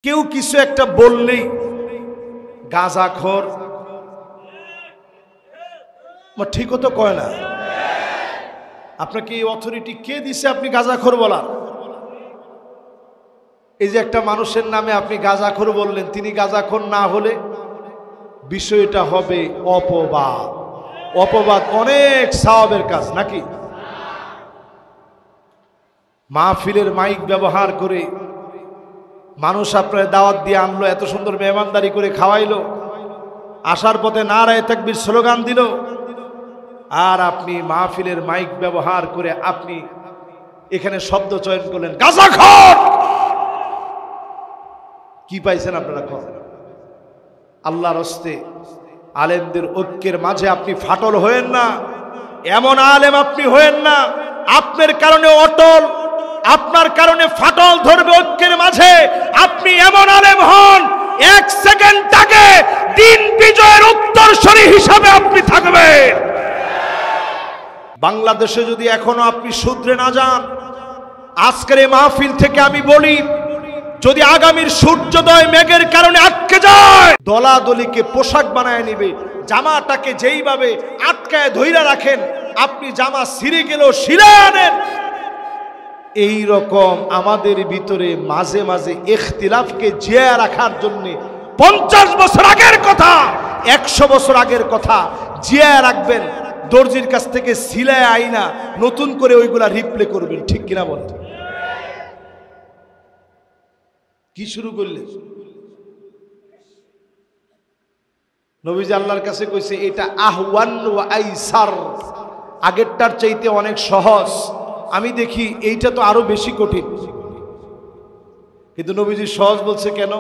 কেউ কিছু একটা বললেই গাঁজাখোর, ঠিক তো কয় না। আপনাকে এই অথরিটি কে দিছে আপনি গাঁজাখোর বলার? এই যে একটা মানুষের নামে আপনি গাঁজাখোর বললেন, তিনি গাঁজাখোর না হলে বিষয়টা হবে অপবাদ। অপবাদ অনেক সওয়াবের কাজ নাকি? মাহফিলের মাইক ব্যবহার করে মানুষ আপনার দাওয়াত দিয়ে আনলো, এত সুন্দর মেহমানদারি করে খাওয়াইলো, আসার পথে নারায়ে তাকবীর স্লোগান দিল, আর আপনি মাহফিলের মাইক ব্যবহার করে আপনি এখানে শব্দ চয়ন করলেন গাঁজাখোর। কি পাইছেন আপনারা? আল্লাহর হস্তে আলেমদের ঐক্যের মাঝে আপনি ফাটল হয়েন না, এমন আলেম আপনি হয়েন না আপনার কারণে অটল, আপনার কারণে ফাটল ধরবে ঐক্যের মাঝে। আপনি এমন আলেম হন, এক সেকেন্ড আগে দিন বিজয়ের উত্তরসূরি হিসাবে আপনি থাকবেন। বাংলাদেশে যদি এখনো আপনি শুধরে না যান, আজকের এই মাহফিল থেকে আমি বলি, যদি আগামীর সূর্যোদয় মেঘের কারণে আটকে যায়, দলাদলিকে পোশাক বানায় নিবে। জামাটাকে যেইভাবে আটকায় ধইরা রাখেন, আপনি জামা ছিঁড়ে গেলেও ছিঁড়ে আনেন। এই রকম আমাদের ভিতরে মাঝে মাঝে ইখতিলাফকে জিয়া রাখার জন্য 50 বছর আগের কথা, 100 বছর আগের কথা জিয়া রাখবেন। দর্জির কাছ থেকে সিলায় আইনা নতুন করে ওইগুলা রিপ্লে করবেন, ঠিক কিনা বলেন? কি শুরু করলেন? নবীজি আল্লাহর কাছে কইছে এটা আহওয়ান ওয়া আইসার, আগেরটার চাইতে অনেক সহজ। আমি দেখি এইটা তো আরো বেশি কঠিন, কিন্তু নবীজি সহজ বলছে কেন?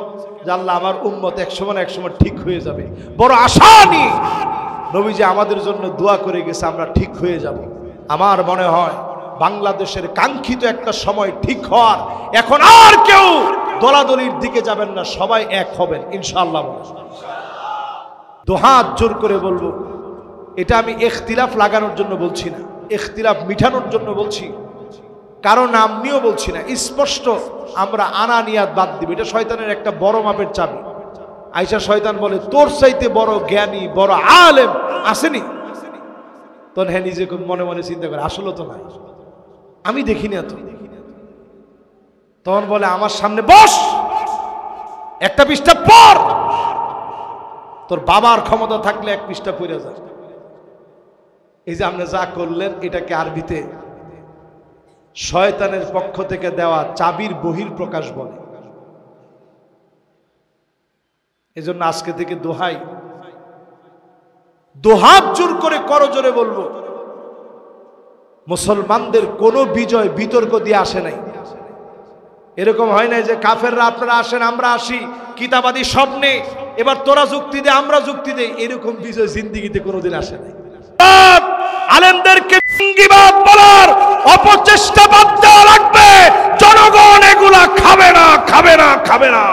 যে আল্লাহ আমার উম্মত একসময় না একসময় ঠিক হয়ে যাবে, বড় আশা নিয়ে নবীজি আমাদের জন্য দোয়া করে গেছে, আমরা ঠিক হয়ে যাব। আমার মনে হয় বাংলাদেশের কাঙ্ক্ষিত একটা সময় ঠিক হওয়ার, এখন আর কেউ দলাদলির দিকে যাবেন না, সবাই এক হবেন ইনশাআল্লাহ। দুহাত জোর করে বলবো, এটা আমি ইখতিলাফ লাগানোর জন্য বলছি না, ইখতিলাফ মিটানোর জন্য বলছি, কারো নাম নিয়েও বলছি না। স্পষ্ট আমরা আনানিয়াত বাদ দিব, এটা শয়তানের একটা বড় মাপের চাবি। আয়েশা শয়তান বলে তোর চাইতে বড় জ্ঞানী বড় আলেম আসেনি, তখন হ্যাঁ নিজেকে মনে মনে চিন্তা করে আসলে তো নাই, আমি দেখিনি এত। তখন বলে আমার সামনে বস, একটা পৃষ্ঠা পড়, তোর বাবার ক্ষমতা থাকলে এক পৃষ্ঠা পড়ে যায়। এই যে আপনি যা করলেন, এটাকে আরবিতে শয়তানের পক্ষ থেকে দেওয়া চাবির বহির প্রকাশ বলে। এজন্য আজকে থেকে দোহাই, দোহাত জোর করে করজোরে বলবো, মুসলমানদের কোনো বিজয় বিতর্ক দিয়ে আসে নাই। এরকম হয় নাই যে কাফেররা আপনারা আসেন আমরা আসি, কিতাবাদি স্বপ্নে এবার তোরা যুক্তি দে আমরা যুক্তি দেই, এরকম বিজয় জিন্দেগিতে কোনোদিন আসে নাই। আলেমদেরকে জঙ্গিবাদ বলার অপচেষ্টা বাদ দেওয়া লাগবে। জনগণ এগুলা খাবে না, খাবে না, খাবে না।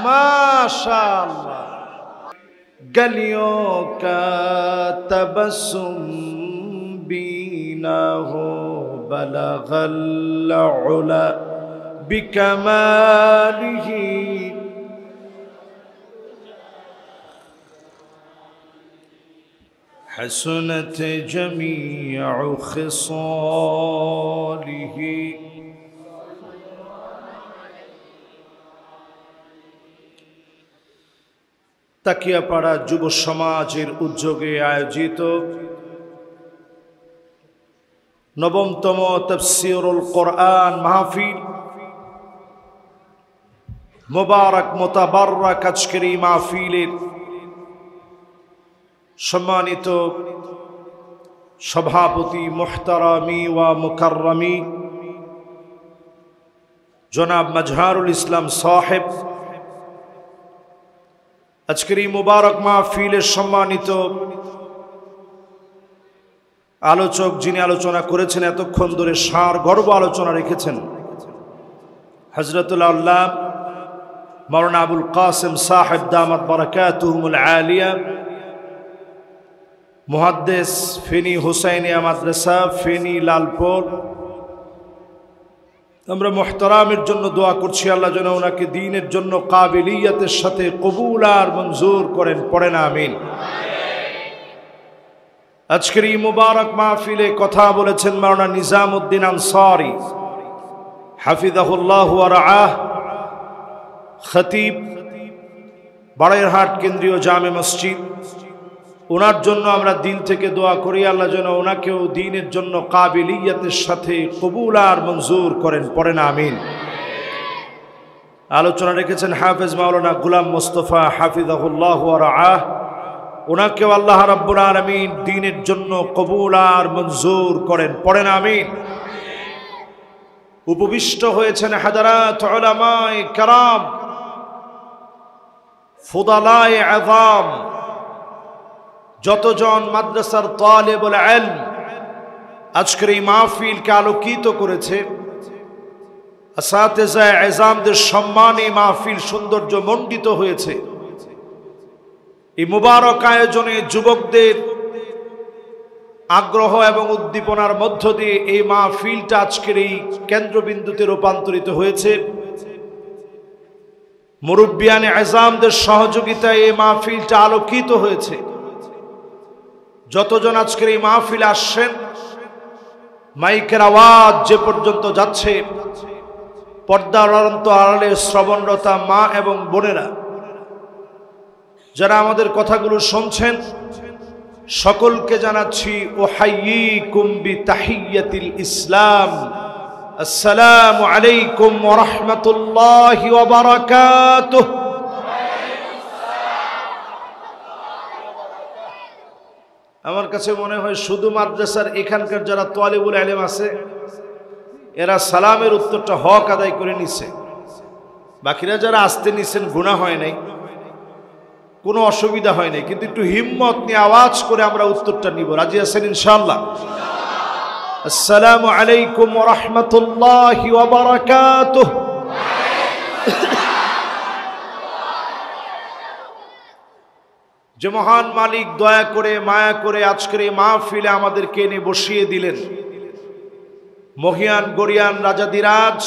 माशाअल्लाह गलियों का तबस्सुम बीना हो बलगल उला बिकमालिही हसनत जमीउ खिसालिही। তাকিয়াপাড়া যুব সমাজের উদ্যোগে আয়োজিত নবমতম তাফসীরুল কোরআন মাহফিল মোবারক মোতাবারক আজকের এই মাহফিলের সম্মানিত সভাপতি মুহতারামি ওয়া মুকাররমি জনাব মাজহারুল ইসলাম সাহেব, আজকের এই মুবারক মাহফিলের সম্মানিত আলোচক যিনি আলোচনা করেছেন, এতক্ষণ ধরে সার গর্ব আলোচনা রেখেছেন, হযরতুল আল্লাহ মাওলানা আবুল কাসেম সাহেব দামাত বারাকাতুহুমুল আলিয়া মুহাদ্দিস ফেনী হুসাইনিয়া মাদ্রাসা ফেনী লালপুর, আমরা মুহতারামের জন্য দোয়া করছি আল্লাহ যেন ওনাকে দ্বীনের জন্য কাবিলিয়তের সাথে কবুল আর মঞ্জুর করেন। পড়েন আমিন। আজকের এই মুবারক মাহফিলে কথা বলেছেন মাওলানা নিজামউদ্দিন আনসারী হাফিজাহুল্লাহ ওয়া রাআহ, খতিব বাড়াইরহাট কেন্দ্রীয় জামে মসজিদ। ওনার জন্য আমরা দিল থেকে দোয়া করি আল্লাহ যেন ওনাকেও দ্বীনের জন্য কাবিলিয়তের সাথে কবুল আর মঞ্জুর করেন। পড়েন আমিন। আলোচনা রেখেছেন হাফেজ মাওলানা গোলাম মোস্তফা হাফিজাহুল্লাহ ওয়া রাআহ, ওনাকেও আল্লাহ রাব্বুল আলামিন দ্বীনের জন্য কবুল আর মঞ্জুর করেন। পড়েন আমিন। উপবিষ্ট হয়েছেন হাজারাত উলামায়ে কেরাম, ফুদালায়ে আযম, যতজন মাদ্রাসার তালেবুল ইলম আজকের এই মাহফিলকে আলোকিত করেছে, আসাতিজা ইজামদের সম্মানে মাহফিল সৌন্দর্য মণ্ডিত হয়েছে। এই মুবারক আয়োজনে যুবকদের আগ্রহ এবং উদ্দীপনার মধ্য দিয়ে এই মাহফিলটা আজকের এই কেন্দ্রবিন্দুতে রূপান্তরিত হয়েছে। মুরব্বিয়ানে ইজামদের সহযোগিতায় এই মাহফিলটা আলোকিত হয়েছে। যতজন আজকের এই মাহফিলে আসছেন, মাইকের আওয়াজ যে পর্যন্ত যাচ্ছে, পর্দার অনন্ত আড়ালে শ্রবণরতা মা এবং বোনেরা যারা আমাদের কথাগুলো শুনছেন, সকলকে জানাচ্ছি উহাইয়িকুম বিতাহিয়্যাতিল ইসলাম, আসসালামু আলাইকুম ওয়া রাহমাতুল্লাহি ওয়া বারাকাতুহু। আমার কাছে মনে হয় শুধু মাদ্রাসার এখানকার যারা তালিবুল ইলম আছে এরা সালামের উত্তরটা হক আদায় করে নিছে, বাকিরা যারা আসতে নিছেন গুনাহ হয় নাই, কোনো অসুবিধা হয় নাই, কিন্তু একটু হিম্মত নিয়ে আওয়াজ করে আমরা উত্তরটা নিব। রাজি আছেন ইনশাআল্লাহ? আসসালামু আলাইকুম ওয়া রাহমাতুল্লাহি ওয়া বারাকাতুহু। যে মহান মালিক দয়া করে মায়া করে আজকের এই মাহফিলে আমাদেরকে এনে বসিয়ে দিলেন, মহিয়ান গরিয়ান রাজাদিরাজ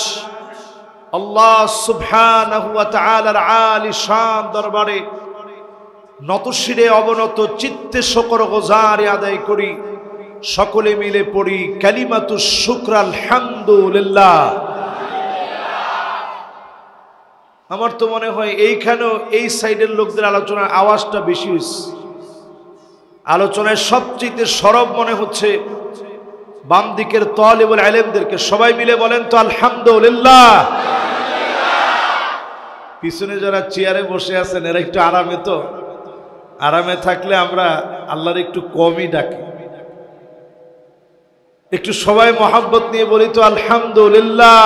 আল্লাহ সুবহানাহু ওয়া তাআলার আলী শান দরবারে নতশিরে অবনত চিত্তে শুকর গুজারি আদায় করি। সকলে মিলে পড়ি কালিমাতুশ শুকর আলহামদুলিল্লাহ। আমার তো মনে হয় এইখানেও এই সাইডের লোকদের আলোচনার আওয়াজটা বেশি হয়েছে। আলোচনায় সবচেয়ে সরব মনে হচ্ছে বাম দিকের তালিবুল ইলমদেরকে। সবাই মিলে বলেন তো আলহামদুলিল্লাহ। পিছনে যারা চেয়ারে বসে আছেন এরা একটু আরামে, তো আরামে থাকলে আমরা আল্লাহর একটু কমই ডাকি। একটু সবাই মহাব্বত নিয়ে বলি তো আলহামদুলিল্লাহ।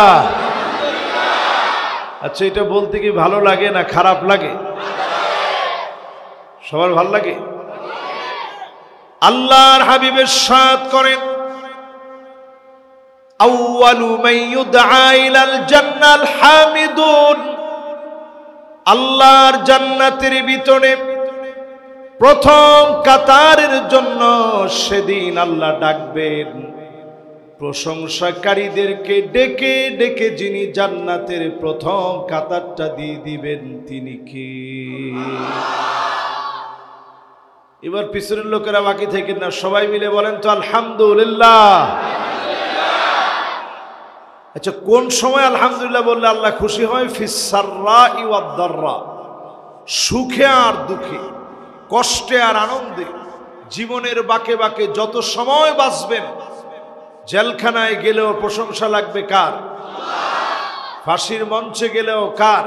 আচ্ছা, এটা বলতে কি ভালো লাগে না খারাপ লাগে? সবার ভালো লাগে? আল্লাহর হাবিব ইরশাদ করেন, আউয়ালু মান ইউদআ ইলাল জান্নাল হামিদুন। আল্লাহর জান্নাতের ভিতরে প্রথম কাতারের জন্য সেদিন আল্লাহ ডাকবেন প্রশংসাকারীদেরকে ডেকে ডেকে। যিনি জান্নাতের প্রথম কাতারটা দিয়ে দিবেন তিনি কে? এবার পিছনের লোকেরা বাকি থেকে না, সবাই মিলে বলেন তো আলহামদুলিল্লাহ। আচ্ছা, কোন সময় আলহামদুলিল্লাহ বললে আল্লাহ খুশি হয়? ফিস সাররাই ওয়াদ দাররা, সুখে আর দুঃখে, কষ্টে আর আনন্দে, জীবনের বাঁকে বাঁকে যত সময় বাঁচবেন। জেলখানায় গেলেও প্রশংসা লাগবে কার? ফাঁসির মঞ্চে গেলেও কার?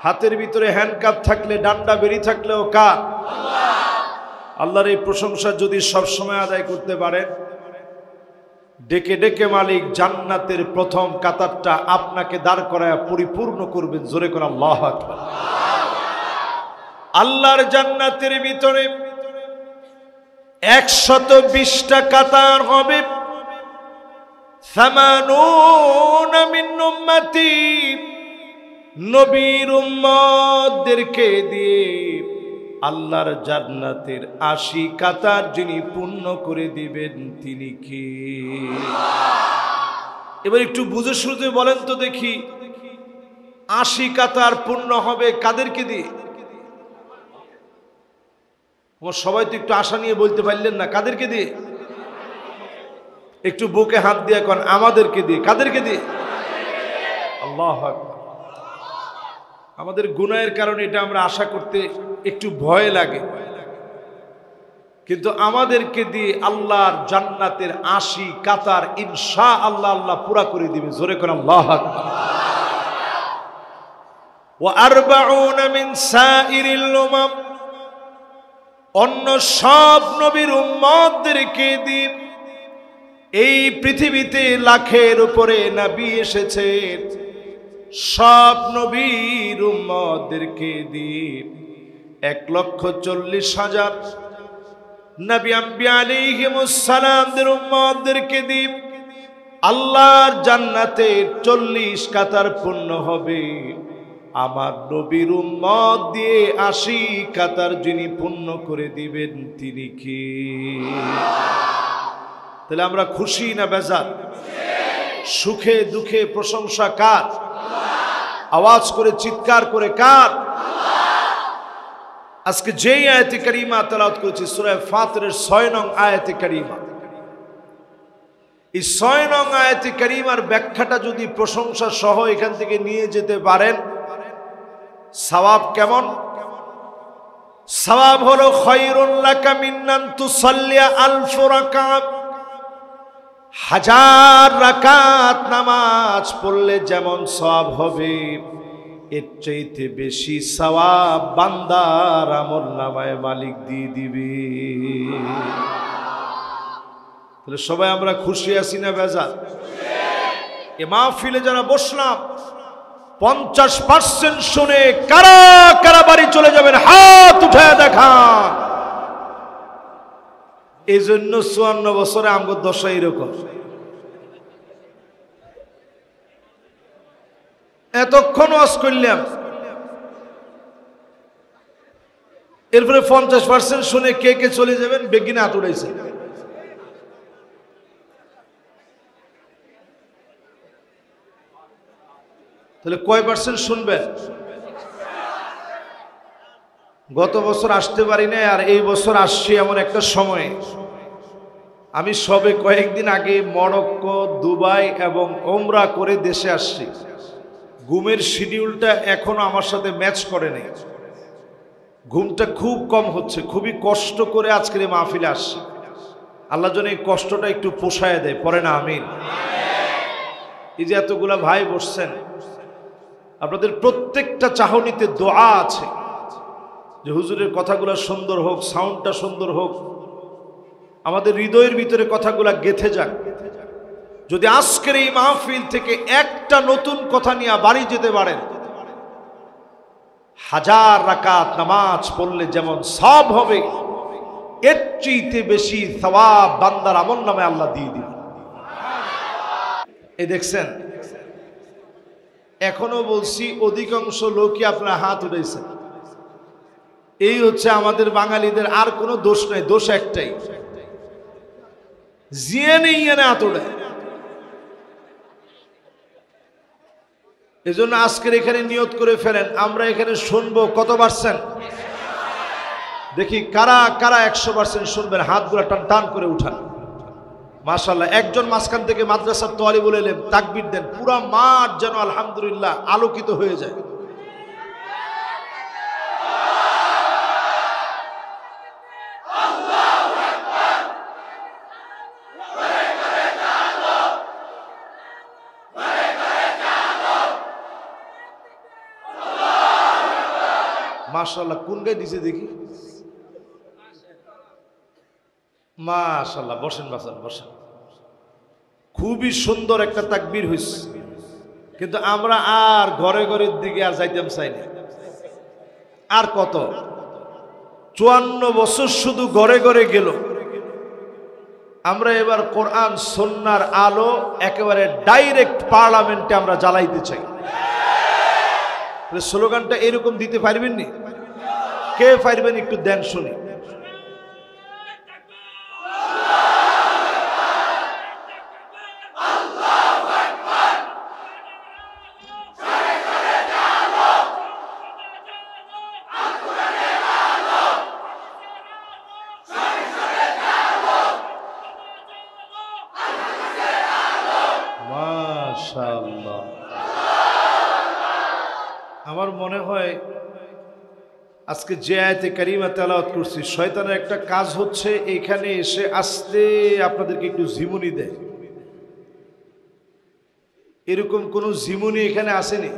হাতের ভিতরে হ্যান্ডকাপ থাকলে, ডান্ডা বেরি থাকলেও কার? আল্লাহর এই প্রশংসা যদি সব সময় আদায় করতে পারেন, ডেকে ডেকে মালিক জান্নাতের প্রথম কাতারটা আপনাকে দাঁড় করায় পরিপূর্ণ করবেন। জোরে করে আল্লাহু আকবার। আল্লাহর জান্নাতের ভিতরে 120টা কাতার হবে। সামানুন মিন উম্মতি, নবীর উম্মতদেরকে দিয়ে আল্লাহর জান্নাতের ৮০ কাতার যিনি পূর্ণ করে দিবেন তিনি কে? এবার একটু বুঝে শুরুতে বলেন তো দেখি, ৮০ কাতার পূর্ণ হবে কাদেরকে দিয়ে? সবাই তো একটু আশা নিয়ে বলতে পারলেন না, কাদেরকে দিয়ে? একটু বুকে হাত দিয়ে এখন আমাদেরকে দিয়ে। কাদেরকে দিয়ে? আল্লাহু আকবার। আমাদের গুনাহের কারণে এটা আমরা আশা করতে একটু ভয় লাগে, কিন্তু আমাদেরকে দিয়ে আল্লাহর জান্নাতের ৮০ কাতার ইনশাআল্লাহ আল্লাহ পুরা করে দিবে। জোরে করে আল্লাহু আকবার। ওয়া আরবাউনা মিন সাইরিল উমাম, অন্য সব নবীর উম্মতদেরকে দিয়ে এই পৃথিবীতে লাখের উপরে নবী এসেছেন, সব নবীর উম্মতদেরকে দিয়ে ১,৪০,০০০ নবী আম্বিয়া আলাইহিমুস সালামদের উম্মতদেরকে দিয়ে আল্লাহর জান্নাতের ৪০ কাতার পূর্ণ হবে। আমার নবীর উম্মত দিয়ে ৮০ কাতার যিনি পূর্ণ করে দিবেন তিনি কি? তাহলে আমরা খুশি না বেজার? সুখে দুঃখে প্রশংসা কার? আওয়াজ করে চিৎকার করে কার? আজকে যেই আয়াতে কারিমা তেলাওয়াত করেছি সূরা ফাতিরের ৬ নং আয়াতে কারিমা, এই ৬ নং আয়াতে কারিমার ব্যাখ্যাটা যদি প্রশংসা সহ এখান থেকে নিয়ে যেতে পারেন, সওয়াব কেমন? সওয়াব হলো খায়রুন লাকা মিন আন তুসাল্লিয়া আলফ রাকাত, ১০০০ রাকাত নামাজ পড়লে যেমন সওয়াব হবে, এর চাইতে বেশি সওয়াব বান্দার আমলনামায় মালিক দিয়ে দিবে। তাহলে সবাই আমরা খুশি আছি না বেজার? এ মাহফিলে যারা বসলাম ৫০% শুনে কারা কারা বাড়ি চলে যাবেন হাত উঠায় দেখান। এই জন্য ৫৪ বছরে আমগো দশা এরকম। এতক্ষণ ওয়াজ করলাম, এরপরে ৫০% শুনে কে কে চলে যাবেন বেগিনে হাত উঠাইছে। তাহলে কয় পার্সেন্ট শুনবেন? গত বছর আসতে পারি না, আর এই বছর আসছি এমন একটা সময়। আমি সবে কয়েকদিন আগে মরক্কো, দুবাই এবং ওমরা করে দেশে আসছি। ঘুমের শিডিউলটা এখনো আমার সাথে ম্যাচ করে নাই, ঘুমটা খুব কম হচ্ছে, খুবই কষ্ট করে আজকের এই মাহফিলে আসছি। আল্লাহ যেন এই কষ্টটা একটু পোষায় দেয়, পরে না আমিন। এই যে এতগুলা ভাই বসছেন, আপনাদের প্রত্যেকটা চাহনিতে দোয়া আছে যে হুজুরের কথাগুলো সুন্দর হোক, সাউন্ডটা সুন্দর হোক, আমাদের হৃদয়ের ভিতরে কথাগুলো গেঁথে যাক। যদি আজকের এই মাহফিল থেকে একটা নতুন কথা নিয়ে বাড়ি যেতে পারেন, ১০০০ রাকাত নামাজ পড়লে যেমন সওয়াব হবে, এর চাইতে বেশি সওয়াব বান্দার আমলনামায় আল্লাহ দিয়ে দিবেন। এই দেখছেন, এখনো বলছি অধিকাংশ লোকই আপনার হাত উঠাইছেন। এই হচ্ছে আমাদের বাঙালিদের, আর কোনো দোষ নাই, দোষ একটাই, জিয়ে নেই এনে হাত উঠায়। এই জন্য আজকের এখানে নিয়ত করে ফেলেন, আমরা এখানে শুনবো কত পার্সেন্ট? দেখি কারা কারা ১০০% শুনবেন, হাতগুলো টান টান করে উঠান। মাশাআল্লাহ, একজন মাঝখান থেকে মাদ্রাসার তালিবুল ইলম তাকবীর দেন, পুরা মাঠ যেন আলহামদুলিল্লাহ আলোকিত হয়ে যায়। মাশাআল্লাহ, কোন গায়ে দিছে দেখি। মাশাআল্লাহ, বসেন বাসান বসেন। খুবই সুন্দর একটা তাকবীর হইছে, কিন্তু আমরা আর ঘরে ঘরের দিকে আর যাইতাম চাই না। আর কত ৫৪ বছর শুধু ঘরে ঘরে গেল, আমরা এবার কোরআন সুন্নাহর আলো একেবারে ডাইরেক্ট পার্লামেন্টে আমরা জ্বালাইতে চাই। স্লোগানটা এরকম দিতে পারবেন নি? কে পারবেন একটু দেন শুনি। মাশাআল্লাহ। আমার মনে হয় আজকে যে আয়াতে কারিমা তেলাওয়াত করছি, শয়তানের একটা কাজ হচ্ছে এখানে এসে আস্তে আপনাদেরকে একটু ঝিমুনি দেয়। এরকম কোন ঝিমুনি এখানে আসেনি।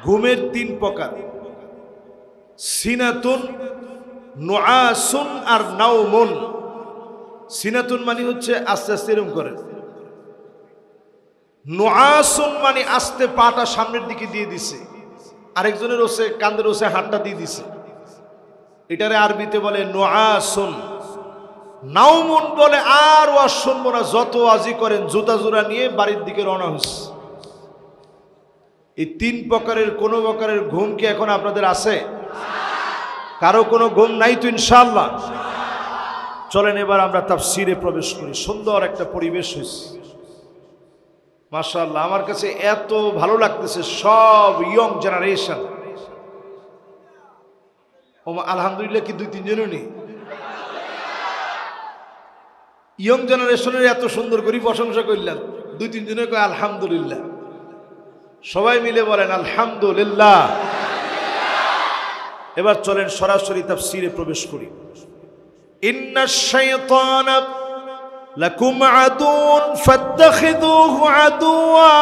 ঘুমের 3 প্রকার, সিনাতুন, নুআসুন আর নাওমুন। সিনাতুন মানে হচ্ছে আস্তে আস্তে এরকম করে, নুআসুন মানে আস্তে পাটা সামনের দিকে দিয়ে দিছে, আরেকজনের ওসে কান্দের ওসে হাতটা দিয়ে দিছে, এটারে আরবিতে বলে নুআসুন। নাওমুন বলে আর ওয়াজ শুনবো না, যত ওয়াজি করেন জুতা জোড়া নিয়ে বাড়ির দিকে রওনা হচ্ছে। এই 3 প্রকারের কোন প্রকারের ঘুম কি এখন আপনাদের আছে? কারো কোনো ঘুম নাই তো ইনশাআল্লাহ? চলেন এবার আমরা তাফসীরে প্রবেশ করি। সুন্দর একটা পরিবেশ হয়েছে মাশাআল্লাহ। আমার কাছে এত ভালো লাগতেছে, সব ইয়ং জেনারেশন। আলহামদুলিল্লাহ কি 2-3 জনও নেই? ইয়ং জেনারেশনের এত সুন্দর করে প্রশংসা করলেন, 2-3 জনে কয় আলহামদুলিল্লাহ। সবাই মিলে বলেন আলহামদুলিল্লাহ। এবার চলেন সরাসরি তাফসীরে প্রবেশ করি। ইন্নাশ শাইতানা লাকুম আদুন ফাত্তাখিযুহু আদুওয়া।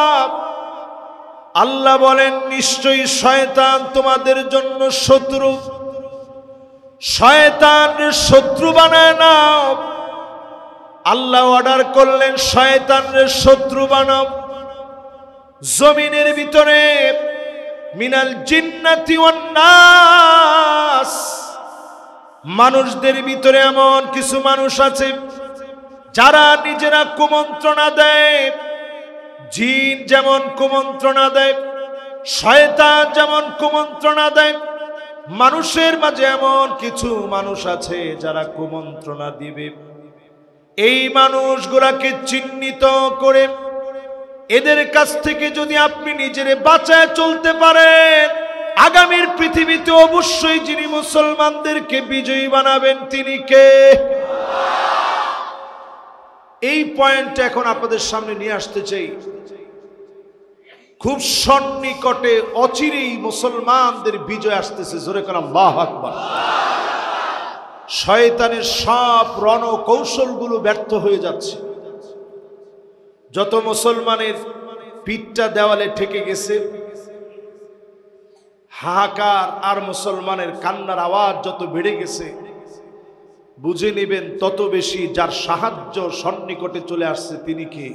আল্লাহ বলেন নিশ্চয়ই শয়তান তোমাদের জন্য শত্রু, শয়তানের শত্রু বানায় নাও। আল্লাহ অর্ডার করলেন শয়তানের শত্রু বানাও। জমিনের ভিতরে মিনাল জিন্নাতি ওয়ান নাস, মানুষদের ভিতরে এমন কিছু মানুষ আছে যারা নিজেরা কুমন্ত্রণা দেয়। জিন যেমন কুমন্ত্রণা দেয়, শয়তান যেমন কুমন্ত্রণা দেয়, মানুষের মাঝে এমন কিছু মানুষ আছে যারা কুমন্ত্রণা দিবে। এই মানুষগুলাকে চিহ্নিত করে এদের কাছ থেকে যদি আপনি নিজেরে বাঁচায় চলতে পারেন, আগামীর পৃথিবীতে অবশ্যই যিনি মুসলমানদেরকে বিজয়ী বানাবেন তিনি কে? এই পয়েন্টটা এখন আপনাদের সামনে নিয়ে আসতে চাই। খুব সন্নিকটে অচিরেই মুসলমানদের বিজয় আসতেছে। জোরে করে আল্লাহু আকবার। শয়তানের সব রণকৌশলগুলো ব্যর্থ হয়ে যাচ্ছে। যত মুসলমানের পিঠটা দেওয়ালে ঠেকে গেছে, হাহাকার আর মুসলমানের কান্নার আওয়াজ যত বেড়ে গেছে, বুঝে নেবেন তত বেশি যার সাহায্য সন্নিকটে চলে আসছে তিনি কে?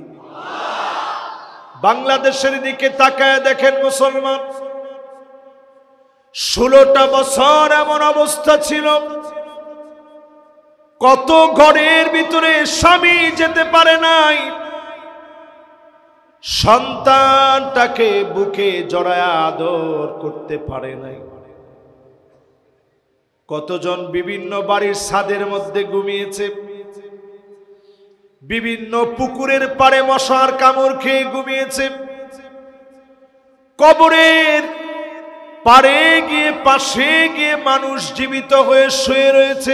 বাংলাদেশের দিকে তাকায় দেখেন মুসলমান, 16টা বছর এমন অবস্থা ছিল, কত ঘরের ভিতরে স্বামী যেতে পারে নাই, সন্তানটাকে বুকে জড়ায় আদর করতে পারে নাই। কতজন বিভিন্ন বাড়ির ছাদের মধ্যে ঘুমিয়েছে, বিভিন্ন পুকুরের পাড়ে মশার কামড় খেয়ে ঘুমিয়েছে, কবরের পাড়ে গিয়ে পাশে গিয়ে মানুষ জীবিত হয়ে শুয়ে রয়েছে,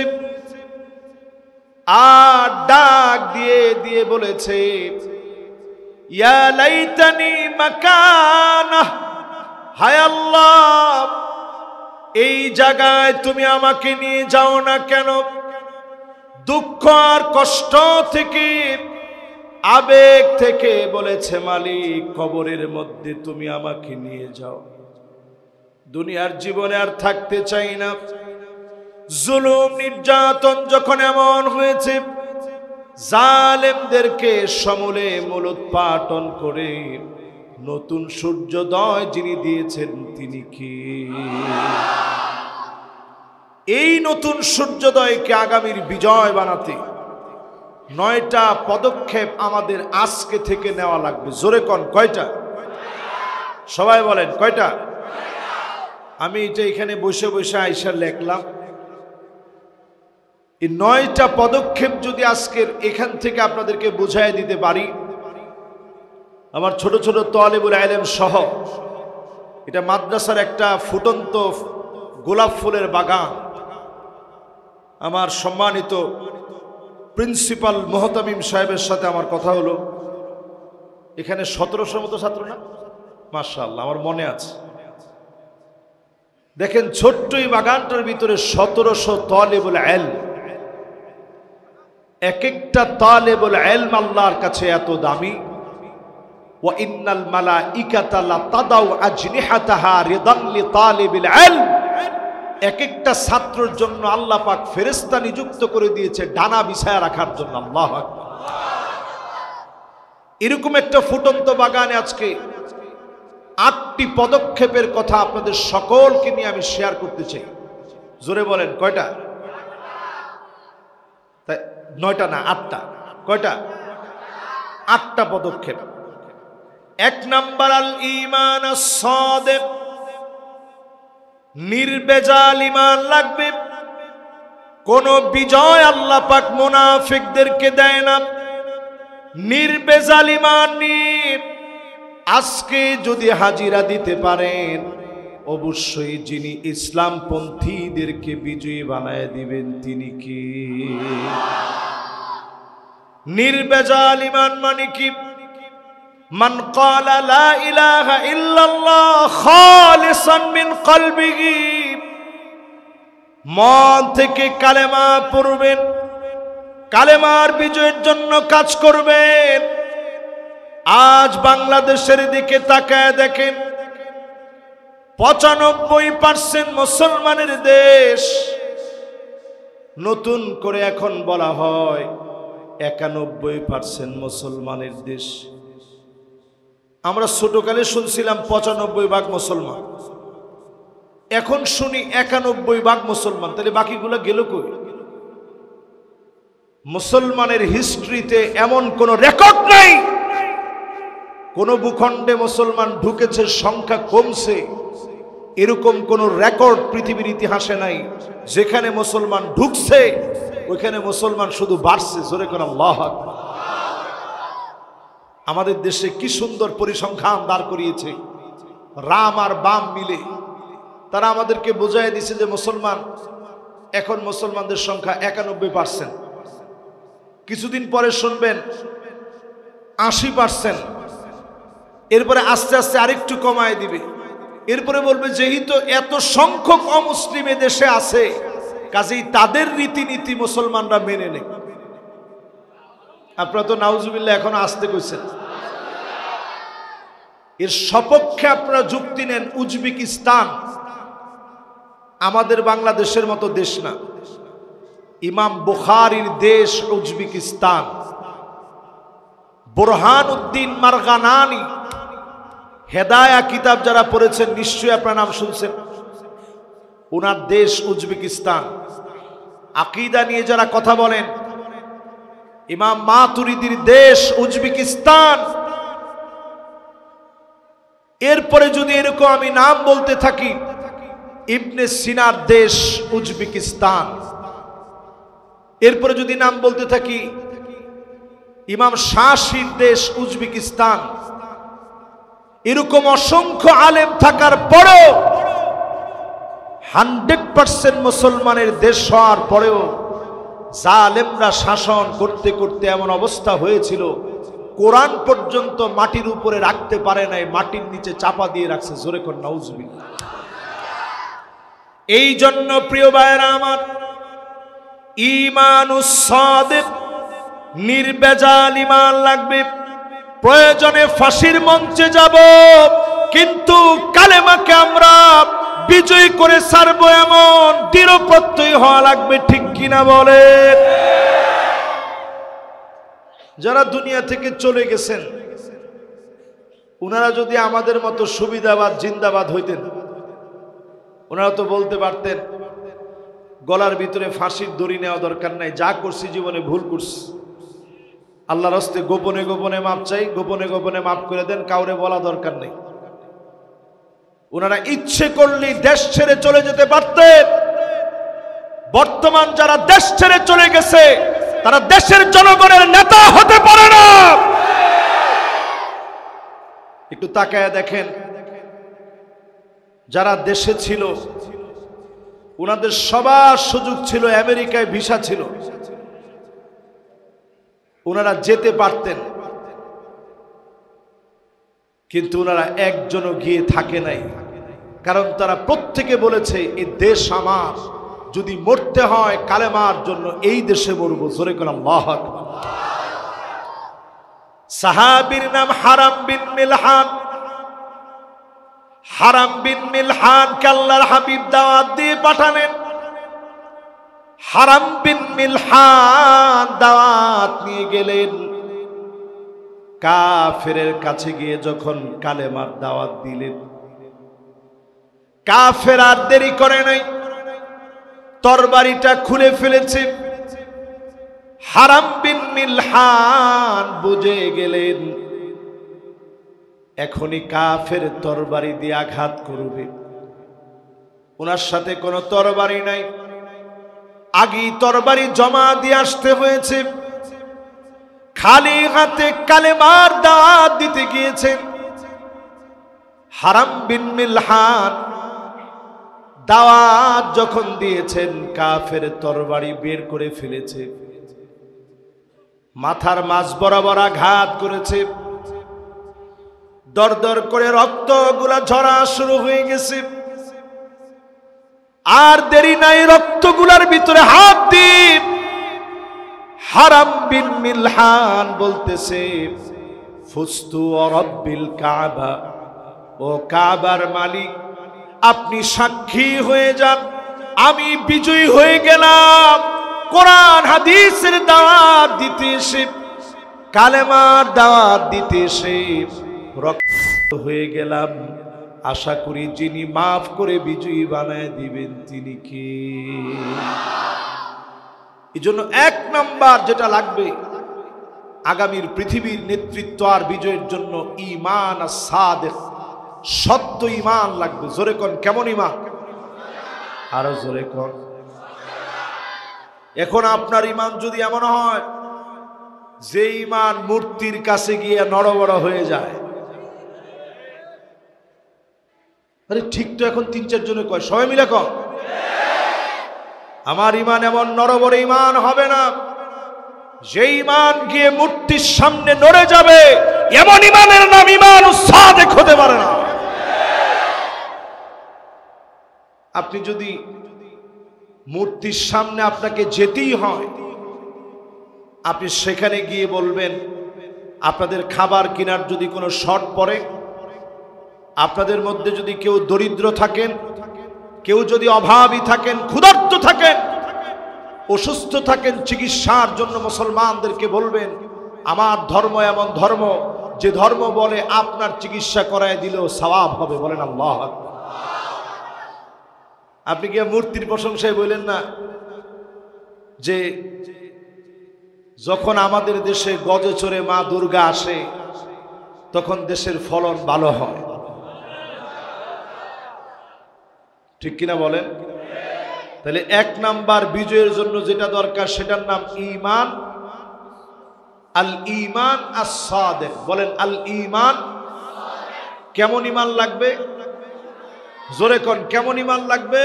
আর ডাক দিয়ে দিয়ে বলেছে ইয়া লাইতানি মাকানা, হায় আল্লাহ এই জায়গায় তুমি আমাকে নিয়ে যাও না কেন? দুঃখ আর কষ্ট থেকে, আবেগ থেকে বলেছে মালিক কবরের মধ্যে তুমি আমাকে নিয়ে যাও। দুনিয়ার জীবনে আর থাকতে চাই না। জুলুম নির্যাতন যখন এমন হয়েছে, জালেমদেরকে সমূলে মূলোৎপাটন করে নতুন সূর্যোদয় যিনি দিয়েছেন তিনি কি? এই নতুন সূর্যোদয়কে আগামীর বিজয় বানাতে, 9টা পদক্ষেপ আমাদের আজকে থেকে নেওয়া লাগবে। জোরে কোন কয়টা? সবাই বলেন কয়টা? আমি এটা এখানে বসে বসে আইসা লিখলাম। এই 9টা পদক্ষেপ যদি আজকের এখান থেকে আপনাদেরকে বুঝাই দিতে পারি, আমার ছোট ছোট তালেবুল ইলম সহ, এটা মাদ্রাসার একটা ফুটন্ত গোলাপ ফুলের বাগান। আমার সম্মানিত প্রিন্সিপাল মোহতামিম সাহেবের সাথে আমার কথা হলো। এখানে 1700 মতো ছাত্র না? মাশাআল্লাহ, আমার মনে আছে। দেখেন ছোট্ট এই বাগানটার ভিতরে 1700 তালেবুল ইলম। এক একটা তালেবুল ইলম আল্লাহর কাছে এত দামি। ওয়া ইন্নাল মালাইকাতা লা তাদাউ আজনিহাতাহা রিদান লিতালিবিল ইলম। এক একটা ছাত্রের জন্য আল্লাহ পাক ফেরেশতা নিযুক্ত করে দিয়েছে ডানা বিছায়া রাখার জন্য। আল্লাহু আকবার। এরকম একটা ফুটন্ত বাগানে আজকে 8টি পদক্ষেপের কথা আপনাদের সকলকে নিয়ে আমি শেয়ার করতে চাই। জোরে বলেন কয়টা? তাই 9টা না, 8টা। কয়টা? 8টা পদক্ষেপ। 1 নাম্বার আল ঈমান আস-সাদিক, নির্ভেজাল ঈমান লাগবে। কোন বিজয় আল্লাহ পাক মুনাফিকদেরকে দেয় না। নির্ভেজাল ঈমান নিয়ে আজকে যদি হাজিরা দিতে পারেন, অবশ্যই যিনি ইসলামপন্থীদেরকে বিজয়ী বানায় দিবেন তিনি কি? নির্ভেজাল ঈমান মানে কি? মান ক্বালা লা ইলাহা ইল্লাল্লাহ খালিসান মিন কলবিহি, মন থেকে কালেমা পড়বেন, কালেমার বিজয়ের জন্য কাজ করবেন। আজ বাংলাদেশের দিকে তাকায় দেখেন, 95% মুসলমানের দেশ। নতুন করে এখন বলা হয় 91% মুসলমানের দেশ। আমরা ছোটকালে শুনছিলাম 95% মুসলমান, এখন শুনি 91% মুসলমান। তাহলে বাকিগুলো গেল কই? মুসলমানের হিস্ট্রিতে এমন কোন রেকর্ড নাই কোন ভূখণ্ডে মুসলমান ঢুকেছে সংখ্যা কমছে, এরকম কোন রেকর্ড পৃথিবীর ইতিহাসে নাই। যেখানে মুসলমান ঢুকছে ওইখানে মুসলমান শুধু বাড়ছে। জোরে করে আল্লাহু আকবার। আমাদের দেশে কি সুন্দর পরিসংখ্যান দাঁড় করিয়েছে রাম আর বাম মিলে। তারা আমাদেরকে বোঝায় দিছে যে মুসলমান, এখন মুসলমানদের সংখ্যা 91%। কিছুদিন পরে শুনবেন 80%। এরপরে আস্তে আস্তে আরেকটু কমায় দিবে। এরপরে বলবে যেহেতু এত সংখ্যক অমুসলিম দেশে আছে, কাজেই তাদের রীতিনীতি মুসলমানরা মেনে নেয়। আপনারা তো নাউজুবিল্লাহ এখন আসতে কইছেন। এর সপক্ষে আপনারা যুক্তি নেন উজবেকিস্তান আমাদের বাংলাদেশের মতো দেশ না। ইমাম বুখারীর দেশ উজবেকিস্তান। বুরহানুদ্দিন মারগানানি হেদায়া কিতাব যারা পড়েছেন নিশ্চয়ই আপনার নাম শুনছেন। ওনার দেশ উজবেকিস্তান। আকীদা নিয়ে যারা কথা বলেন, ইমাম মাতুরিদির দেশ উজবেকিস্তান। এরপরে যদি এরকম আমি নাম বলতে থাকি, ইবনে সিনার দেশ উজবেকিস্তান। এরপরে যদি নাম বলতে থাকি, ইমাম শাসির দেশ উজবেকিস্তান। এরকম অসংখ্য আলেম থাকার পরেও 100% মুসলমানের দেশ হওয়ার পরেও জালেমরা শাসন করতে করতে এমন অবস্থা হয়েছিল, কোরআন পর্যন্ত মাটির উপরে রাখতে পারে নাই, মাটির নিচে চাপা দিয়ে রাখছে। জোরে কর নাউজুবিল্লাহ। এই জন্য প্রিয় ভাইরা আমার, ঈমানুস সাদিক, নির্ভেজাল ঈমান লাগবে। প্রয়োজনে ফাঁসির মঞ্চে যাব, কিন্তু কালেমাকে আমরা বিজয় করে ছাড়বো এমন দৃঢ় প্রত্যয় হওয়া লাগবে। ঠিক কিনা বলেন? যারা দুনিয়া থেকে চলে গেছেন ওনারা যদি আমাদের মতো সুবিধাবাদ জিন্দাবাদ হইতেন, ওনারা তো বলতে পারতেন গলার ভিতরে ফাঁসির দড়ি নেওয়া দরকার নাই, যা করছি জীবনে ভুল করছি। আল্লাহর হস্তে গোপনে গোপনে মাপ চাই, গোপনে গোপনে মাপ করে দেন, কাউরে বলা দরকার নেই। ওনারা ইচ্ছে করলেই দেশ ছেড়ে চলে যেতে পারতেন। বর্তমান যারা দেশ ছেড়ে চলে গেছে তারা দেশের জনগণের নেতা হতে পারে না। একটু তাকায় দেখেন, যারা দেশে ছিল ওনাদের সবার সুযোগ ছিল, আমেরিকায় ভিসা ছিল, ওনারা যেতে পারতেন, কিন্তু ওনারা একজনও গিয়ে থাকে নাই। কারণ তারা প্রত্যেকে বলেছে এই দেশ আমার, যদি মরতে হয় কালেমার জন্য এই দেশে মরবো। জোরে করে আল্লাহু আকবার। সাহাবীর নাম হারাম বিন মিলহান। হারাম বিন মিলহান কে আল্লাহর হাবিব দাওয়াত দিয়ে পাঠালেন। হারাম বিন মিলহান দাওয়াত নিয়ে গেলেন। কাফেরের কাছে গিয়ে যখন কালেমার দাওয়াত দিলেন, কাফের আর দেরি করে নাই, তরবারিটা খুলে ফেলেছে। হারাম বিন মিলহান বুঝে গেলেন এখনই কাফের তরবারি দিয়ে আঘাত করবে। ওনার সাথে কোনো তরবারি নাই, আগেই তরবারি জমা দিয়ে আসতে হয়েছে। খালি হাতে কালেমার দাওয়াত দিতে গিয়েছেন। হারাম বিন মিলহান দাওয়াত যখন দিয়েছেন, কাফের তরবারি বের করে ফেলেছে, মাথার মাঝ বরাবর আঘাত করেছে। দর দর করে রক্তগুলা ঝরা শুরু হয়ে গেছে। আর দেরি নাই, রক্তগুলার ভিতরে হাত দিয়ে হারাম বিন মিলহান বলতেছে, ফুস্তু রাব্বিল কাবা, ও কাবার মালিক আপনি সাক্ষী হয়ে যান, আমি বিজয়ী হয়ে গেলাম। কোরআন হাদিসের দাওয়াত দিতে এসে, কালেমার দাওয়াত দিতে এসে রক্ত হয়ে গেলাম। আশা করি যিনি মাফ করে বিজয়ী বানায় দিবেন তিনি কে? এই জন্য এক নাম্বার যেটা লাগবে আগামীর পৃথিবীর নেতৃত্ব আর বিজয়ের জন্য, ঈমান আস-সাদিক, সত্য ঈমান লাগবে। জোরে কোন কেমন ঈমান? আরো জোরে কোন। এখন আপনার ঈমান যদি এমন হয় যে ঈমান মূর্তির কাছে গিয়ে নড়বড় হয়ে যায়, আরে ঠিক তো এখন ৩-৪ জনে কয়, সবাই মিলে কন আমার ঈমান এমন নড়বড় ঈমান হবে না। যে ঈমান গিয়ে মূর্তির সামনে নড়ে যাবে, এমন ঈমানের নাম ঈমান সাদিক হতে পারে না। আপনি যদি মূর্তির সামনে আপনাকে যেতেই হয়, আপনি সেখানে গিয়ে বলবেন, আপনাদের খাবার কেনার যদি কোনো শর্ট পড়ে, আপনাদের মধ্যে যদি কেউ দরিদ্র থাকেন, কেউ যদি অভাবী থাকেন, ক্ষুধার্ত থাকেন, অসুস্থ থাকেন, চিকিৎসার জন্য মুসলমানদেরকে বলবেন আমার ধর্ম এমন ধর্ম যে ধর্ম বলে আপনার চিকিৎসা করায় দিলেও সওয়াব হবে। বলেন আল্লাহু আকবার। আপনি কি মূর্তির প্রশংসায় বললেন না যে যখন আমাদের দেশে গজে চড়ে মা দুর্গা আসে তখন দেশের ফলন ভালো হয়? ঠিক কিনা বলেন? তাহলে এক নাম্বার বিজয়ের জন্য যেটা দরকার সেটার নাম ঈমান, আল ঈমান আস-সাদিক। বলেন আল ঈমান। কেমন ঈমান লাগবে? জোরে কোন কেমন ঈমান লাগবে?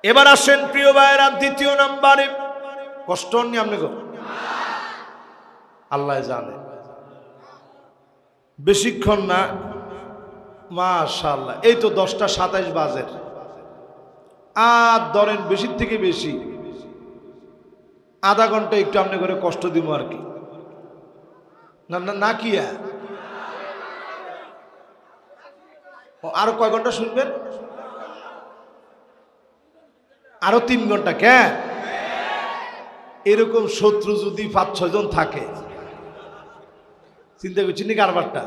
এবার আসেন প্রিয় ভাইয়েরা, দ্বিতীয় নাম্বারে। কষ্ট নি আপনি গো, আল্লাহ জানে। বেশিক্ষণ না, মাশাআল্লাহ, এই তো 10টা 27 বাজে। আর ধরেন বেশির থেকে বেশি আধা ঘন্টা একটু আপনি করে কষ্ট দিব আর কি। না না না, কি আরো কয় ঘন্টা শুনবেন? আরো 3 ঘন্টা। কেন? এরকম শত্রু যদি 5-6 জন থাকে, চিন্তা করছি নি কারবারটা।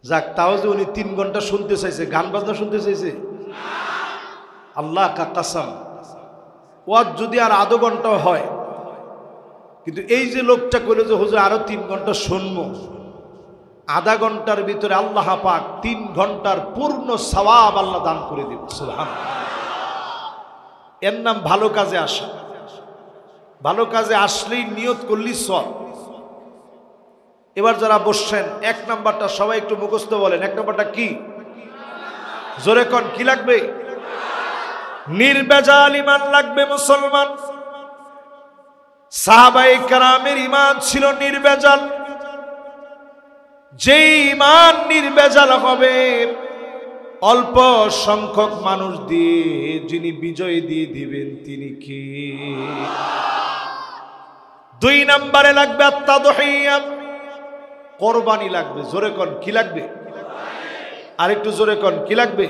যাক, তাও যে উনি 3 ঘন্টা শুনতে চাইছে, গান বাজনা শুনতে চাইছে, আল্লাহ কা কসম, ওয়াজ যদি আর আধা ঘন্টা হয় কিন্তু এই যে লোকটা কইলো যে হুজুর আরো 3 ঘন্টা শুনবো, আধা ঘন্টার ভিতরে আল্লাহ পাক 3 ঘন্টার পূর্ণ সওয়াব আল্লাহ দান করে দিবেন। সুবহানাল্লাহ। এর নাম ভালো কাজে আসা। ভালো কাজে আসলেই নিয়ত করলি সব। এবার যারা বসছেন, 1 নাম্বারটা সবাই একটু মুখস্থ বলেন। 1 নাম্বারটা কি? জোরে কোন, কি লাগবে? নির্ভেজাল ঈমান লাগবে মুসলমান। সাহাবায়ে কেরামের ঈমান ছিল নির্ভেজাল। যেই ঈমান নির্ভেজাল হবে, অল্প সংখ্যক মানুষ দিয়ে যিনি বিজয় দিয়ে দিবেন তিনি কি? 2 নম্বরে লাগবে আত-তাদহিয়া, কোরবানি লাগবে। জোরে কোন, কি লাগবে? আরেকটু জোরে কোন, কি লাগবে?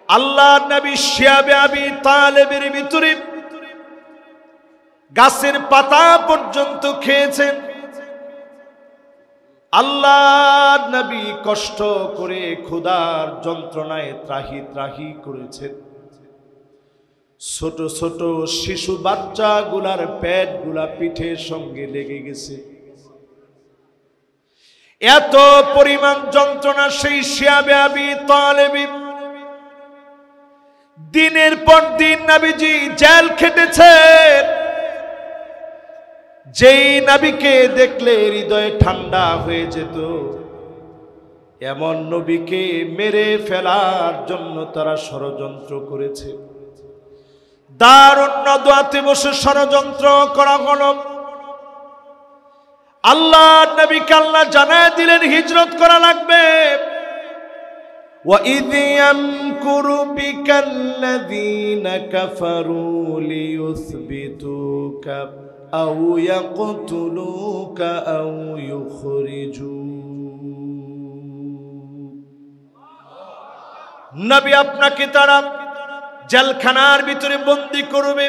আল্লাহ নবী শিয়াবে আবি তালেবের ভিতরে গাছের পাতা পর্যন্ত খেয়েছেন। আল্লাহ নবী কষ্ট করে ক্ষুধার যন্ত্রণায় ত্রাহি ত্রাহি করেছেন। ছোট ছোট শিশু বাচ্চাগুলার পেটগুলা পিঠের সঙ্গে লেগে গেছে। এত পরিমাণ যন্ত্রণা সেই শিয়াবে আবি তালেব দিনের পর দিন নবীজি জেল খেটেছেন। যেই নবীকে দেখলে হৃদয় ঠান্ডা হয়ে যেত, এমন নবীকে মেরে ফেলার জন্য তারা ষড়যন্ত্র করেছে। দারুন নদওয়াতে বসে ষড়যন্ত্র করা হলো। আল্লাহ নবীকে আল্লাহ জানায় দিলেন হিজরত করা লাগবে। وَإِذْ يَمْكُرُ بِكَ الَّذِينَ كَفَرُوا لِيُثْبِتُوكَ أَوْ يَقْتُلُوكَ أَوْ يُخْرِجُوكَ। নবী আপনাকে তারা জেলখানার ভিতরে বন্দী করবে।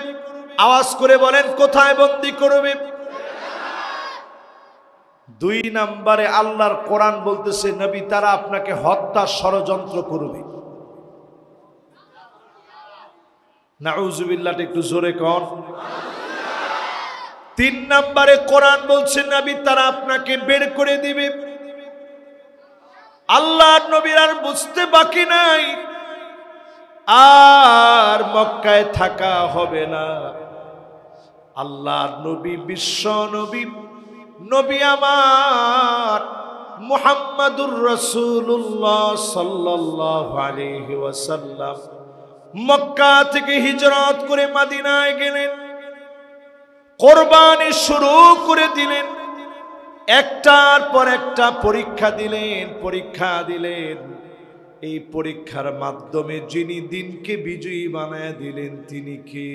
আওয়াজ করে বলেন, কোথায় বন্দী করবে? 2 নম্বরে আল্লাহর কোরআন বলতেছে নবী তারা আপনাকে হত্যা ষড়যন্ত্র করবে। নাউজুবিল্লাহ, একটু জোরে কোন। 3 নম্বরে কোরআন বলছে নবী তারা আপনাকে বের করে দিবে। আল্লাহর নবীর আর বুঝতে বাকি নাই, আর মক্কায় থাকা হবে না। আল্লাহর নবী বিশ্ব নবী, নবী আমার মুহাম্মাদুর রাসূলুল্লাহ সাল্লাল্লাহু আলাইহি ওয়াসাল্লাম মক্কা থেকে হিজরত করে মদিনায় গেলেন। কোরবানি শুরু করে দিলেন। একটার পর একটা পরীক্ষা দিলেন। এই পরীক্ষার মাধ্যমে যিনি দিনকে বিজয়ী বানায় দিলেন তিনি কে?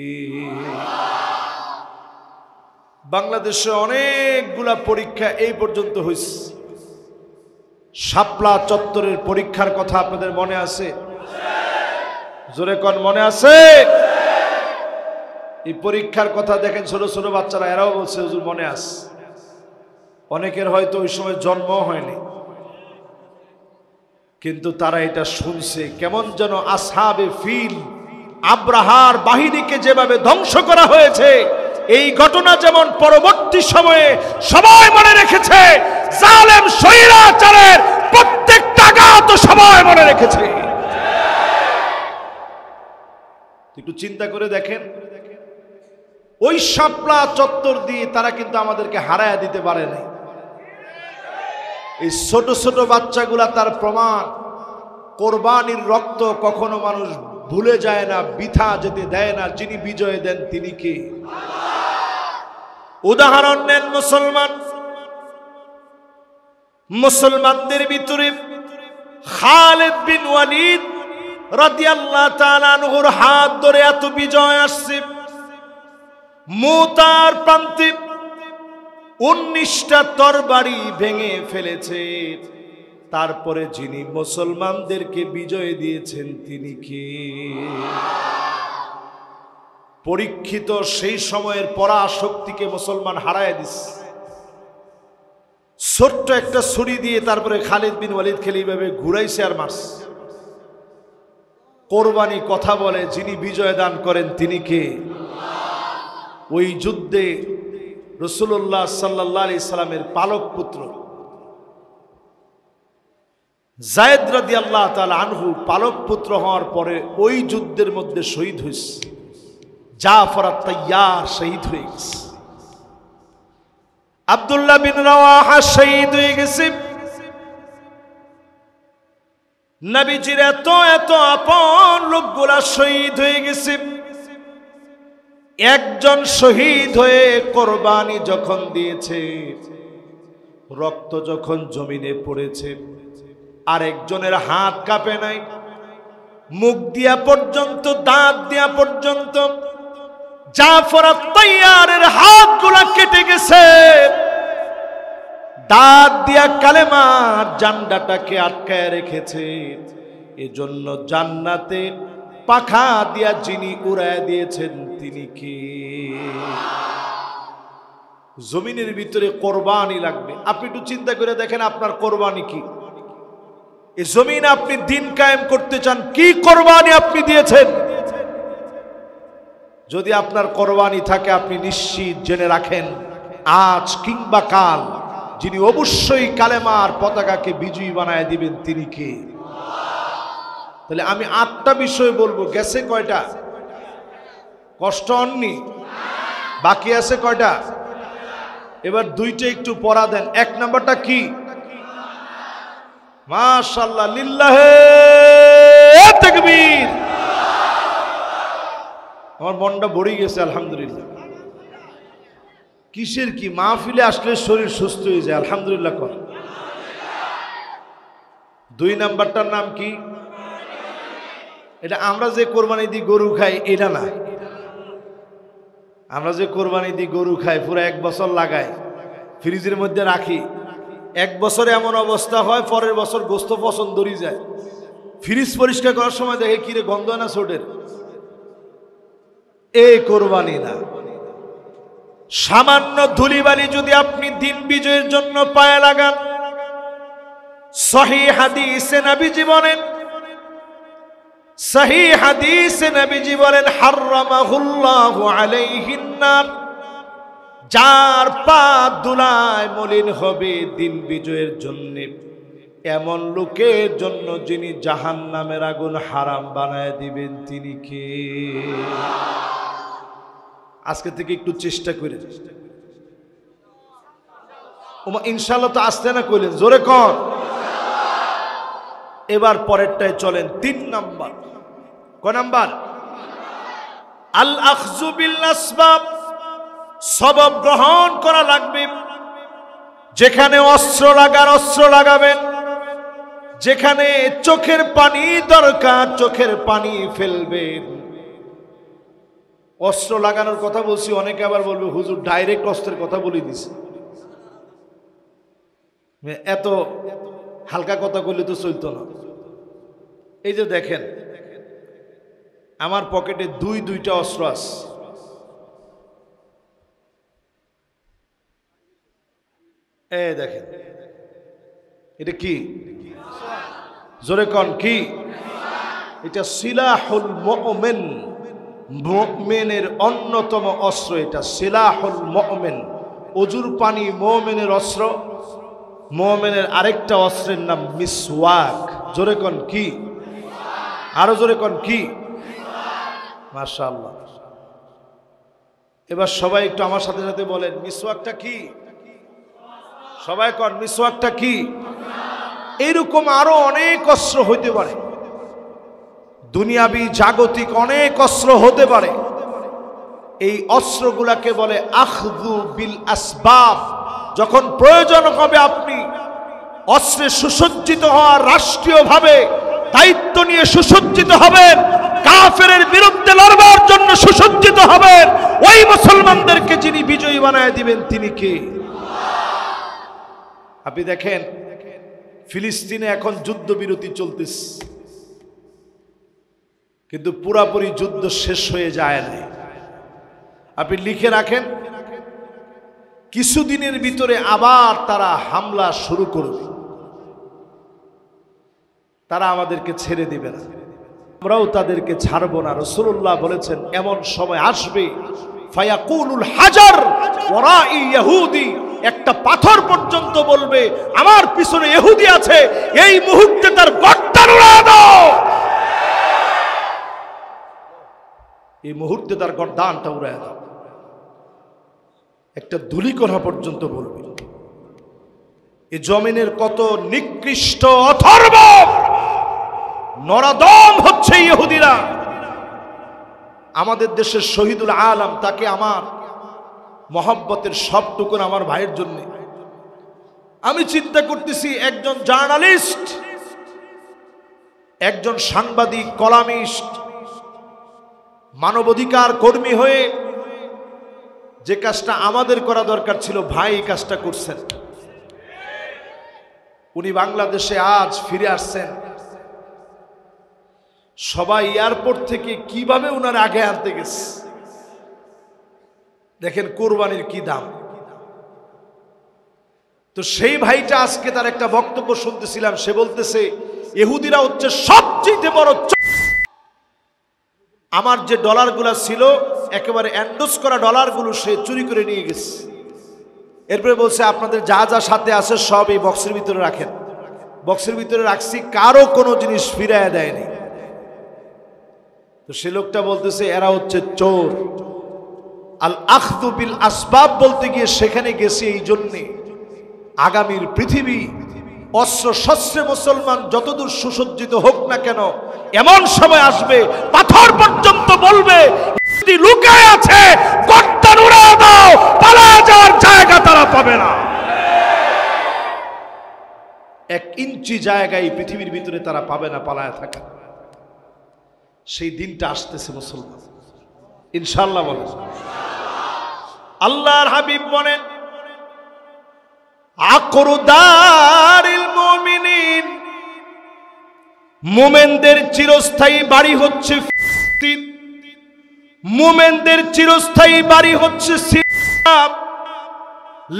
বাংলাদেশে অনেকগুলা পরীক্ষা এই পর্যন্ত হয়েছে। শাপলা চত্বরের পরীক্ষার কথা আপনাদের মনে আছে? জোরে কোন, মনে আছে? এই পরীক্ষার কথা দেখেন, ছোট ছোট বাচ্চারা এরাও বলছে হুজুর মনে আছে। অনেকের হয়তো ওই সময় জন্ম হয়নি, কিন্তু তারা এটা শুনছে। কেমন যেন আসহাবে ফিল, আব্রাহার বাহিনীকে যেভাবে ধ্বংস করা হয়েছে, এই ঘটনা যেমন পরবর্তী সময়ে সবাই মনে রেখেছে, জালেম স্বৈরাচারের প্রত্যেকটা ঘাত সবাই মনে রেখেছে। একটু চিন্তা করে দেখেন, ওই শাপলা চত্বর দিয়ে তারা কিন্তু আমাদেরকে হারায়া দিতে পারে নাই। এই ছোট ছোট বাচ্চাগুলা তার প্রমাণ। কোরবানির রক্ত কখনো মানুষ ভুলে যায় না, বৃথা যেতে দেয় না। যিনি বিজয় দেন তিনি কে? উদাহরণ নেন মুসলমানদের ভিতরে খালিদ বিন ওয়ালিদ রাদিয়াল্লাহু তাআলা আনহুর হাত ধরে এত বিজয় আসছে। মুতার প্রান্তে 19টা তরবারি ভেঙে ফেলেছে। তারপরে যিনি মুসলমানদেরকে বিজয় দিয়েছেন তিনি কে? পরীক্ষিত সেই সময়ের পরাশক্তিকে মুসলমান হারায় দিচ্ছে। ছোট্ট একটা ছুরি দিয়ে তারপরে খালিদ বিন ওয়ালিদ খেলে এইভাবে ঘুরাইছে আর মারছে। কোরবানি কথা বলে, যিনি বিজয় দান করেন তিনি কে? ওই যুদ্ধে রাসূলুল্লাহ সাল্লাল্লাহু আলাইহি সাল্লামের পালক পুত্র যায়েদ রাদিয়াল্লাহু তাআলা আনহু পালক পুত্র হওয়ার পরে ওই যুদ্ধের মধ্যে শহীদ হয়েছে। জাফর আত-তাইয়ার শহীদ হয়ে গেছে, আব্দুল্লাহ বিন রাওয়াহা শহীদ হয়ে গেছে। নবীজির এত এত আপন লোকগুলা শহীদ হয়ে গেছে। একজন শহীদ হয়ে কোরবানি যখন দিয়েছে, রক্ত যখন জমিনে পড়েছে, আরেকজনের হাত কাঁপে নাই, মুখ দিয়া পর্যন্ত, দাঁত দিয়া পর্যন্ত জাফর আত-তাইয়ারের হাতগুলা কেটে গেছে। দাঁত দিয়া কালেমার জান্ডাটাকে আটকায় রেখেছে। এজন্য জান্নাতে পাখা দিয়া যিনি উড়ায় দিয়েছেন তিনি কে? জমিনের ভিতরে কোরবানি লাগবে। আপনি একটু চিন্তা করে দেখেন আপনার কোরবানি কি? এই জমিনে আপনি দিন কায়েম করতে চান, কি কোরবানি আপনি দিয়েছেন? যদি আপনার কোরবানি থাকে, আপনি নিশ্চিত জেনে রাখেন আজ কিংবা কাল যিনি অবশ্যই কালেমার পতাকাকে বিজয়ী বানায় দিবেন তিনি কে? তাহলে আমি 8টা বিষয় বলবো। গেছে কয়টা? কষ্ট হননি? বাকি আছে কয়টা? এবার 2টা একটু পড়া দেন। 1 নাম্বারটা কি? মাশাআল্লাহ, লিল্লাহে তাকবীর। আমার মনটা ভরে গেছে আলহামদুলিল্লাহ। কিসের কি? মাহফিলে আসলে শরীর সুস্থ হয়ে যায়, আলহামদুলিল্লাহ কর। 2 নাম্বারটার নাম কি? এটা আমরা যে কোরবানি দিই গরু খাই এটা না। আমরা যে কোরবানি দিই গরু খাই, পুরো 1 বছর লাগাই, ফ্রিজের মধ্যে রাখি, 1 বছরে এমন অবস্থা হয় পরের বছর গোস্ত পছন্দ ধরে যায়। ফ্রিজ পরিষ্কার করার সময় দেখে কিরে গন্ধ হয় না ছোটের। এই কোরবানি না। সামান্য ধুলিবালি যদি আপনি দিন বিজয়ের জন্য পায়ে লাগান, সহিহ হাদিসে নবীজি বলেন, সহিহ হাদিসে নবীজি বলেন, হারামাহুল্লাহু আলাইহিন নার, যার পা ধুলায় মলিন হবে দিন বিজয়ের জন্য, এমন লোকের জন্য যিনি জাহান্নামের আগুন হারাম বানায় দিবেন তিনি কে? আজকে থেকে একটু চেষ্টা করে, ইনশাআল্লাহ তো আসতে না কইলেন, জোরে কর। এবার পরেরটায় চলেন। 3 নাম্বার। কয় নাম্বার? আল আখযু বিল আসবাব, সবব গ্রহণ করা লাগবে। যেখানে অস্ত্র লাগার অস্ত্র লাগাবেন, যেখানে চোখের পানি দরকার চোখের পানি ফেলবেন। অস্ত্র লাগানোর কথা বলছি, অনেকে আবার বলবে হুজুর ডাইরেক্ট অস্ত্রের কথা বলে দিছে, এত হালকা কথা বললে তো চলতো না। এই যে দেখেন আমার পকেটে 2টা অস্ত্র আছে। এই দেখেন, এটা কি? জোরে কোন কি? এটা সিলাহুল মুমিন, মুমিনের অন্যতম অস্ত্র। এটা সিলাহুল মুমিন, ওজুর পানি মুমিনের অস্ত্র। মুমিনের আরেকটা অস্ত্রের নাম মিসওয়াক। জোরে কোন কি? আরো জোরে কোন কি? মাশাআল্লাহ। এবার সবাই একটু আমার সাথে সাথে বলেন মিসওয়াকটা কি? সবাই কোন মিসওয়াকটা কি? এরকম আরো অনেক অস্ত্র হইতে পারে, দুনিয়াবি জাগতিক অনেক অস্ত্র হতে পারে। এই অস্ত্রগুলাকে বলে আখযু বিল আসবাব। যখন প্রয়োজন হবে আপনি অস্ত্রে সুসজ্জিত হওয়ার, রাষ্ট্রীয়ভাবে দায়িত্ব নিয়ে সুসজ্জিত হবেন, কাফেরের বিরুদ্ধে লড়বার জন্য সুসজ্জিত হবেন। ওই মুসলমানদেরকে যিনি বিজয়ী বানায় দিবেন তিনি কে? আপনি দেখেন ফিলিস্তিনে এখন যুদ্ধবিরতি চলতেছে, কিন্তু পুরাপুরি যুদ্ধ শেষ হয়ে যায় নাই। আপনি লিখে রাখেন কিছুদিনের ভিতরে আবার তারা হামলা শুরু করবে, তারা আমাদেরকে ছেড়ে দিবে না, আমরাও তাদেরকে ছাড়বো না। রাসূলুল্লাহ বলেছেন এমন সময় আসবে ফায়াকুলুল হাজার ওয়ারাই ইহুদি, একটা পাথর পর্যন্ত বলবে আমার পিছনে ইহুদি আছে, এই মুহূর্তে তার গর্দান উড়িয়ে দাও। এই মুহূর্তে তার গর্দানটা উড়িয়ে দাও। একটা ধূলিকণা পর্যন্ত বলবে। এই জমিনের কত নিকৃষ্ট অথর্ব নরাদম হচ্ছে ইহুদিরা। আমাদের দেশের শহীদুল আলম, তাকে আমার মহব্বতের সবটুকুন আমার ভাইয়ের জন্য। আমি চিন্তা করতেছি, একজন জার্নালিস্ট, একজন সাংবাদিক, কলামিস্ট, মানবাধিকার কর্মী হয়ে যে কাজটা আমাদের করা দরকার ছিল, ভাই এই কাজটা করছেন। উনি বাংলাদেশে আজ ফিরে আসছেন। সবাই এয়ারপোর্ট থেকে কিভাবে উনার আগে আনতে গেছে। দেখেন কোরবানির কি দাম। তো সেই ভাইটা আজকে তার একটা বক্তব্য শুনতেছিলাম, সে বলতেছে ইহুদিরা হচ্ছে সবচেয়ে বড়। আমার যে ডলারগুলো ছিল একেবারে এন্ডোজ করা ডলারগুলো সে চুরি করে নিয়ে গেছে। এরপরে বলছে আপনাদের যা যা সাথে আছে সব এই বক্সের ভিতরে রাখেন। বক্সের ভিতরে রাখছি, কারো কোনো জিনিস ফিরায় দেয়নি। তো সে লোকটা বলতেছে এরা হচ্ছে চোর। আল আখযু বিল আসবাব বলতে গিয়ে সেখানে গেছে এই জন্যে, আগামীর পৃথিবী অস্ত্র শস্ত্রে মুসলমান যতদূর সুসজ্জিত হোক না কেন, এমন সময় আসবে পাথর পর্যন্ত বলবে লুকায় আছে, গর্দান উড়িয়ে দাও, পালায় যাওয়ার জায়গা তারা পাবে না। 1 ইঞ্চি জায়গায় পৃথিবীর ভিতরে তারা পাবে না পালায় থাকা। সেই দিনটা আসতেছে মুসলমান, ইনশাআল্লাহ বলেন। আল্লাহর হাবিব বলেন আকরু দারিল মুমিনিন, মুমিনদের চিরস্থায়ী বাড়ি হচ্ছে ফিলিস্তিন, মুমিনদের চিরস্থায়ী বাড়ি হচ্ছে সিরিয়া,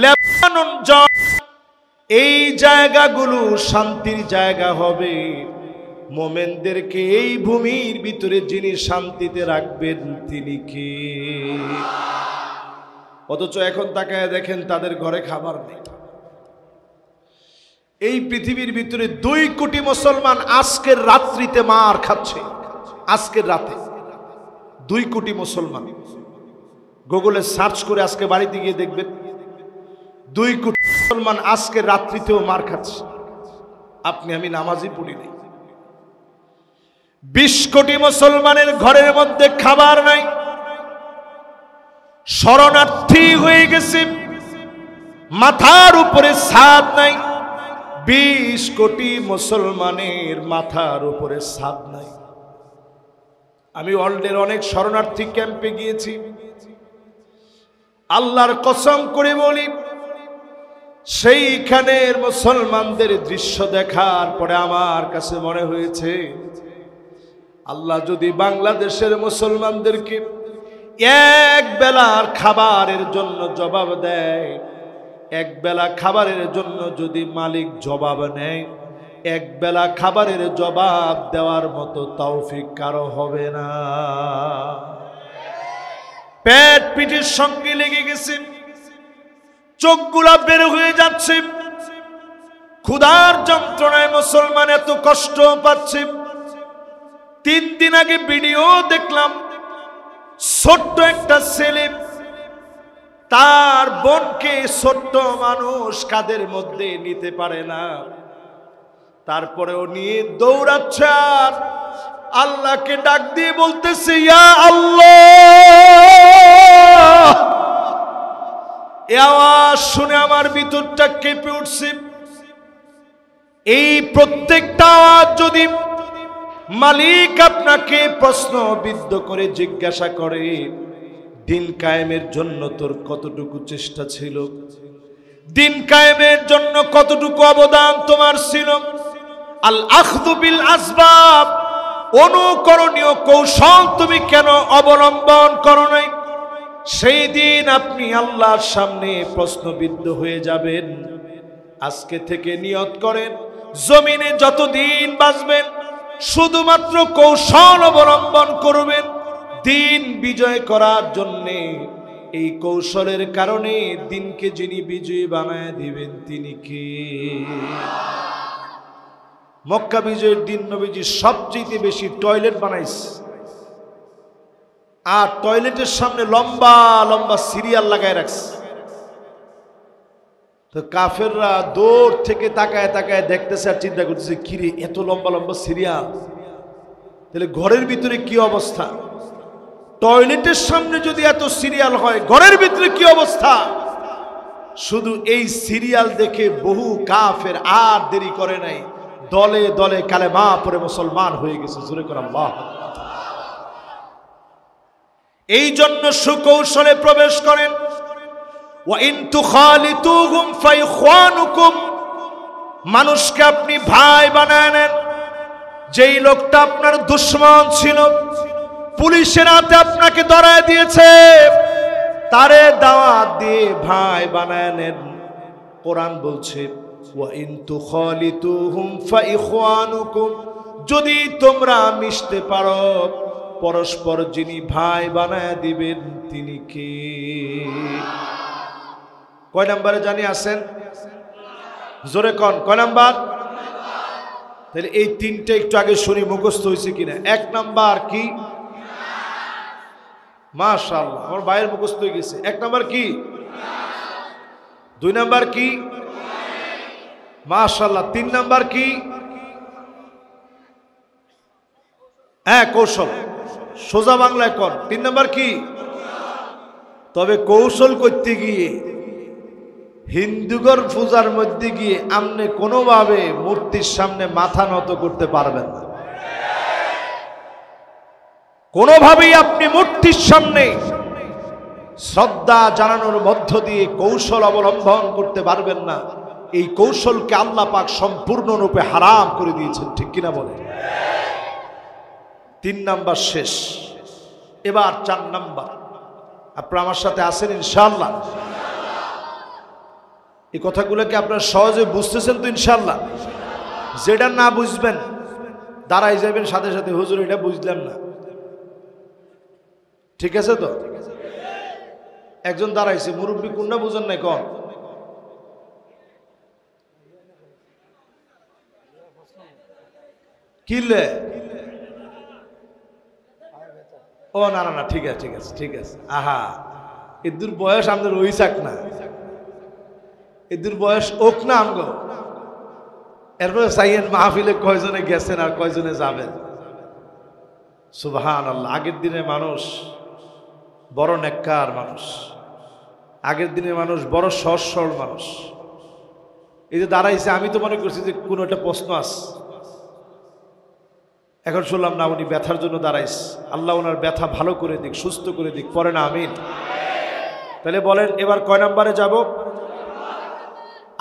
লেবানন, এই জায়গাগুলো শান্তির জায়গা হবে। মুমিনদেরকে এই ভূমির ভিতরে যিনি শান্তিতে রাখবেন তিনি কে? অথচ এখন তাকায় দেখেন তাদের ঘরে খাবার নেই। এই পৃথিবীর ভিতরে 2 কোটি মুসলমান আজকের রাত্রিতে মার খাচ্ছে। আজকের রাতে 2 কোটি মুসলমান, গুগলে সার্চ করে আজকে বাড়িতে গিয়ে দেখবেন 2 কোটি মুসলমান আজকের রাত্রিতেও মার খাচ্ছে। আপনি আমি নামাজই পড়ি নাই। 20 কোটি মুসলমানের ঘরের মধ্যে খাবার নাই, শরণার্থী হয়ে গেছে, মাথার উপরে ছাদ নাই। 20 কোটি মুসলমানের মাথার উপরে ছাদ নাই। আমি ওয়ার্ল্ডের অনেক শরণার্থী ক্যাম্পে গিয়েছি। আল্লাহর কসম করে বলি, সেইখানের মুসলমানদের দৃশ্য দেখার পরে আমার কাছে মনে হয়েছে আল্লাহ যদি বাংলাদেশের মুসলমানদেরকে এক বেলার খাবারের জন্য জবাব দেয়, এক বেলা খাবারের জন্য যদি মালিক জবাব নেয়, এক বেলা খাবারের জবাব দেওয়ার মতো তৌফিক কারো হবে না। পেট পিঠের সঙ্গে লেগে গেছে, চোখগুলা বের হয়ে যাচ্ছে, ক্ষুধার যন্ত্রণায় মুসলমান এত কষ্ট পাচ্ছে। 3 দিন আগে ভিডিও দেখলাম, ছোট্ট একটা ছেলে তার বোনকে, ছোট্ট মানুষ কাদের মধ্যে নিতে পারে না, তারপরেও নিয়ে দৌড়াচ্ছে আর আল্লাহকে ডাক দিয়ে বলতেছে ইয়া আল্লাহ। এই আওয়াজ শুনে আমার ভিতরটা কেঁপে উঠছে। এই প্রত্যেকটা আওয়াজ যদি মালিক আপনাকে প্রশ্নবিদ্ধ করে জিজ্ঞাসা করে, দিন কায়েমের জন্য তোর কতটুকু চেষ্টা ছিল, দিন কায়েমের জন্য কতটুকু অবদান তোমার ছিল, আল আখযু বিল আসবাব, অনুকরণীয় কৌশল তুমি কেন অবলম্বন করো নাই, সেই দিন আপনি আল্লাহর সামনে প্রশ্নবিদ্ধ হয়ে যাবেন। আজকে থেকে নিয়ত করেন, জমিনে যতদিন বাঁচবেন শুধুমাত্র কৌশল অবলম্বন করবেন দিন বিজয় করার জন্যে, এই কৌশলের কারণে দিনকে যিনি বিজয়ী বানায় দিবেন তিনি কে? মক্কা বিজয়ের দিন নবীজি সবচেয়ে বেশি টয়লেট বানাইছে, আর টয়লেটের সামনে লম্বা লম্বা সিরিয়াল লাগায় রাখছে। তো কাফেররা দূর থেকে তাকায় তাকায় দেখতেছে আর চিন্তা করতেছে, কিরে এত লম্বা লম্বা সিরিয়াল, তাহলে ঘরের ভিতরে কি অবস্থা? টয়লেটের সামনে যদি এত সিরিয়াল হয়, ঘরের ভিতরে কি অবস্থা? শুধু এই সিরিয়াল দেখে বহু কাফের আর দেরি করে নাই, দলে দলে কালেমা পড়ে মুসলমান হয়ে গেছে। জোরে করে আল্লাহ। এই জন্য সুকৌশলে প্রবেশ করেন। ওয়া ইন তুখালিতুহুম ফাইখওয়ানুকুম, মানুষকে আপনি ভাই বানায় নেন। যেই লোকটা আপনার দুশমন ছিল, পুলিশের হাতে আপনাকে ধরায় দিয়েছে, তারে দাওয়াত দিয়ে ভাই বানায় নেন। কোরআন বলছে ওয়া ইন তুখালিতুহুম ফাইখওয়ানুকুম, যদি তোমরা মিশতে পারো, পরস্পর যিনি ভাই বানায় দিবেন তিনি কে? কয় নম্বরে জানি আছেন? জোরে কোন কয় নাম্বার? তাহলে এই তিনটে একটু আগে শুনি মুখস্থ হয়েছে কিনা। এক নাম্বার কি? মাশাআল্লাহ, আমার ভাইয়ের মুখস্থ হয়ে গেছে। এক নাম্বার কি? দুই নাম্বার কি? মাশাআল্লাহ। তিন নাম্বার কি? হ্যাঁ, কৌশল। সোজা বাংলায় কোন? তিন নাম্বার কি? তবে কৌশল করতে গিয়ে হিন্দুগর পূজার মধ্যে গিয়ে আপনি কোনোভাবে মূর্তির সামনে মাথা নত করতে পারবেন না। কোনোভাবেই আপনি মূর্তির সামনে শ্রদ্ধা জানানোর মধ্য দিয়ে কৌশল অবলম্বন করতে পারবেন না। এই কৌশলকে আল্লাহ পাক সম্পূর্ণরূপে হারাম করে দিয়েছেন, ঠিক কিনা বলে? তিন নাম্বার শেষ, এবার চার নাম্বার। আপনারা আমার সাথে আছেন ইনশাআল্লাহ? এই কথাগুলোকে আপনারা সহজে বুঝতেছেন তো ইনশাআল্লাহ? যেটা না বুঝবেন দাঁড়াই যাবেন সাথে সাথে, হুজুর এটা বুঝলাম না। ঠিক আছে তো? একজন দাঁড়াইছে, মুরব্বী কোনটা বুঝেন নাই কোন? কিলে? ও না না না, ঠিক আছে ঠিক আছে ঠিক আছে। আহা, এদুর বয়স আমাদের ওই চাক না, এদুর বয়স ওক না আমগো। এরপরে চাইয়েন মাহফিলে কয়জনে গেছেন আর কয়জনে যাবেন। সুবহানাল্লাহ। আগের দিনে মানুষ বড় নেককার মানুষ, আগের দিনে মানুষ বড় সহজ সরল মানুষ। এই যে দাঁড়াইছে, আমি তো মনে করছি যে কোনো একটা প্রশ্ন আছে। এখন শুনলাম না উনি ব্যথার জন্য দাঁড়াইছে। আল্লাহ ওনার ব্যথা ভালো করে দিক, সুস্থ করে দিক, পরে না আমিন। তাহলে বলেন এবার কয় নম্বরে যাব?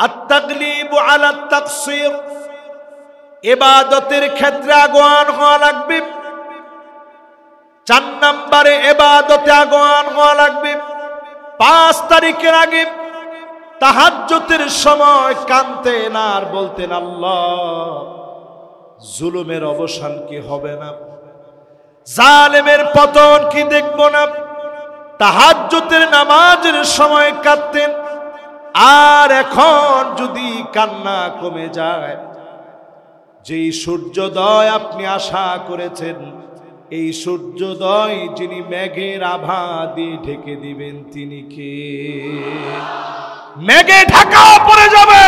আত-তাগলিবু আলা তাকসির, ইবাদতের ক্ষেত্রে আগুয়ান হওয়া লাগবে। 4 নম্বরে ইবাদতে আগুয়ান হওয়া লাগবে। 5 তারিখের আগে তাহাজ্জুদের সময় কাঁদতেন আর বলতেন, আল্লাহ জুলুমের অবসান কি হবে না? জালেমের পতন কি দেখব না? তাহাজ্জুদের নামাজের সময় কাঁদতেন। আর এখন যদি কান্না কমে যায়, যেই সূর্যোদয় আপনি আশা করেছেন, এই সূর্যোদয় যিনি মেঘের আভা দিয়ে ঢেকে দিবেন তিনি কে? মেঘে ঢাকা পড়ে যাবে,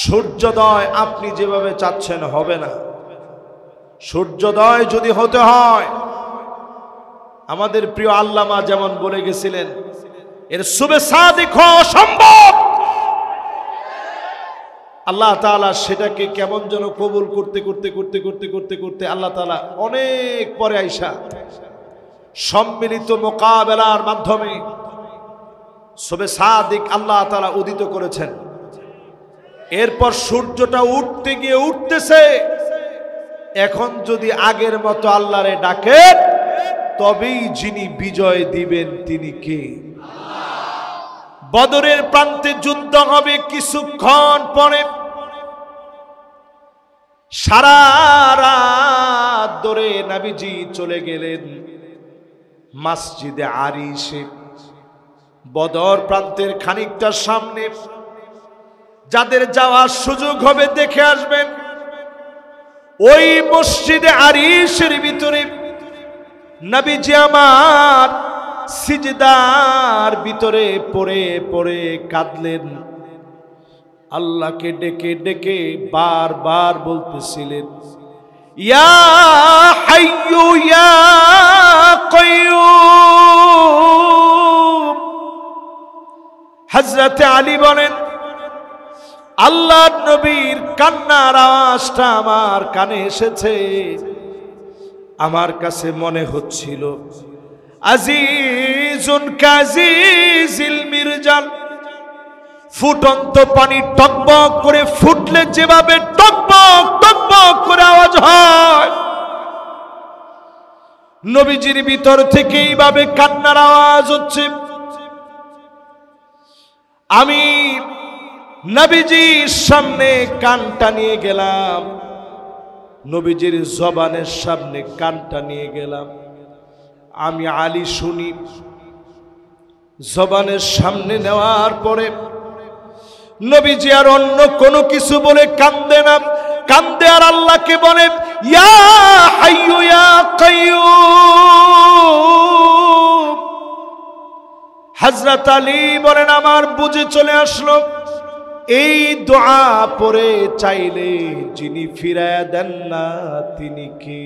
সূর্যোদয় আপনি যেভাবে চাচ্ছেন হবে না। সূর্যোদয় যদি হতে হয়, আমাদের প্রিয় আল্লামা যেমন বলে গেছিলেন, এর সুবে সাদিক হওয়া অসম্ভব। আল্লাহ তাআলা সেটাকে কেমন যেন কবুল করতে করতে করতে করতে করতে করতে আল্লাহ তাআলা অনেক পরে আইসা সম্মিলিত মোকাবেলার মাধ্যমে সুবে সাদিক আল্লাহ তাআলা উদিত করেছেন। এরপর সূর্যটা উঠতে গিয়ে উঠতেছে। এখন যদি আগের মতো আল্লাহরে ডাকেন, তবেই যিনি বিজয় দিবেন তিনি কে? বদরের প্রান্তে যুদ্ধ হবে কিছুক্ষণ পরে। সারা রাত ধরে নবীজি চলে গেলেন, মসজিদে আরিশে বদর প্রান্তের খানিকটা সামনে যাদের যাওয়ার সুযোগ হবে দেখে আসবেন। ওই মসজিদে আরিশের ভিতরে নবীজি আমার সিজদার ভিতরে পড়ে পড়ে কাঁদলেন, আল্লাহকে ডেকে ডেকে বারবার বলতেছিলেন, ইয়া হাইয়ু ইয়া কাইয়ুম। হযরত আলী বলেন, আল্লাহর নবীর কান্নার আওয়াজটা আমার কানে এসেছে, আমার কাছে মনে হচ্ছিল আজিজুন কাজিজিল মিরজাল, ফুটন্ত পানি টকবক করে ফুটলে যেভাবে টকবক টকবক করে আওয়াজ হয়, নবীজির ভিতর থেকে এইভাবে কান্নার আওয়াজ হচ্ছে। আমি নবীজির সামনে কানটা নিয়ে গেলাম, নবীজির জবানের সামনে কানটা নিয়ে গেলাম। আমি আলী শুনি, জবানের সামনে নেওয়ার পরে নবীজি আর অন্য কোনো কিছু বলে কান্দে না, কান্দে আর আল্লাহকে বলে, ইয়া হাইয়ু ইয়া কাইয়ুম। হযরত আলী বলেন, আমার বুঝে চলে আসলো এই দোয়া পড়ে চাইলে যিনি ফিরায় দেন না তিনি কে।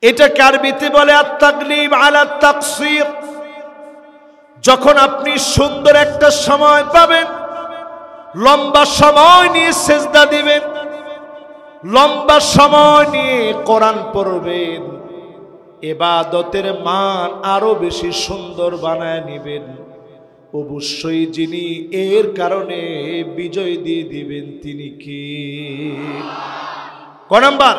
এটা আরবিতে বলে আত-তাগলিব আলা তাকসির। যখন আপনি সুন্দর একটা সময় পাবেন, লম্বা সময় নিয়ে সেজদা দিবেন, লম্বা সময় নিয়ে কোরআন পড়বেন, ইবাদতের মান আরো বেশি সুন্দর বানায় নেবেন, অবশ্যই যিনি এর কারণে বিজয় দিয়ে দিবেন তিনি কি? ক নাম্বার?